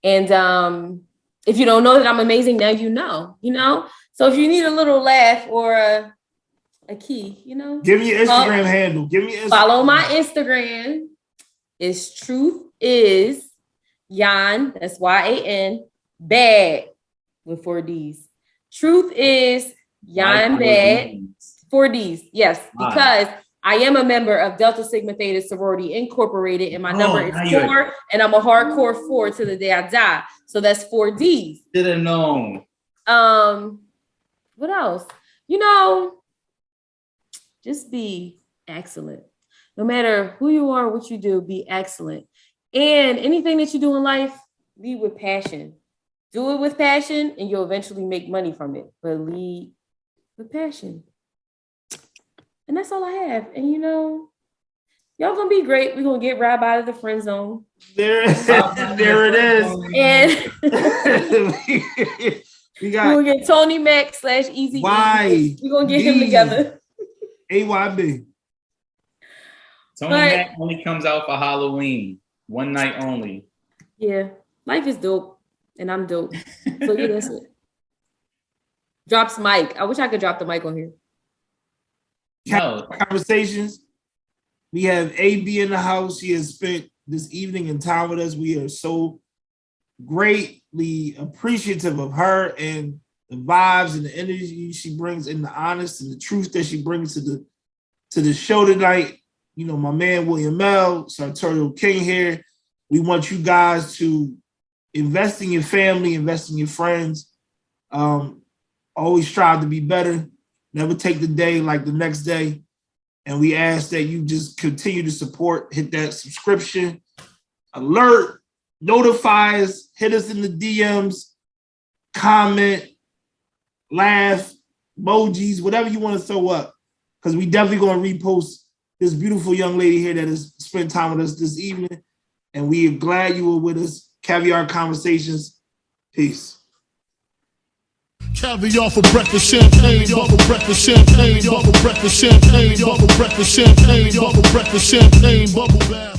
And if you don't know that I'm amazing, now you know. So if you need a little laugh or a key,
give me your Instagram handle.
Follow my Instagram. It's truth is Yan. That's YAN bad with 4 D's. Truth is Yan bad 4 D's. Yes, because I am a member of Delta Sigma Theta Sorority Incorporated, and my number is 4, and I'm a hardcore 4 to the day I die. So that's 4 D's.
Should have known.
What else? Just be excellent. No matter who you are, what you do, be excellent. And anything that you do in life, lead with passion. Do it with passion, and you'll eventually make money from it. But lead with passion. And that's all I have. And y'all gonna be great. We're gonna get Rob out of the friend zone.
There it is.
And we're gonna get Tony Mac / Easy.
Why?
We're gonna get him together.
AYB.
Tony Mac only comes out for Halloween. One night only.
Yeah. Life is dope. And I'm dope. So yeah, that's it. Drops mic. I wish I could drop the mic on here.
Conversations. We have AB in the house. She has spent this evening in time with us. We are so greatly appreciative of her and the vibes and the energy she brings and the honest and the truth that she brings to the show tonight. My man William L. Sartorial King here. We want you guys to invest in your family, invest in your friends. Always strive to be better. Never take the day like the next day. And we ask that you just continue to support, hit that subscription, alert, notify us, hit us in the DMs, comment, laugh, emojis, whatever you want to throw up. Because we definitely going to repost this beautiful young lady here that has spent time with us this evening. And we are glad you were with us. Caviar Conversations. Peace.
Caviar for breakfast, champagne, y'all for breakfast, champagne, y'all for breakfast, champagne, y'all for breakfast, champagne, y'all for breakfast, champagne, bubble bath.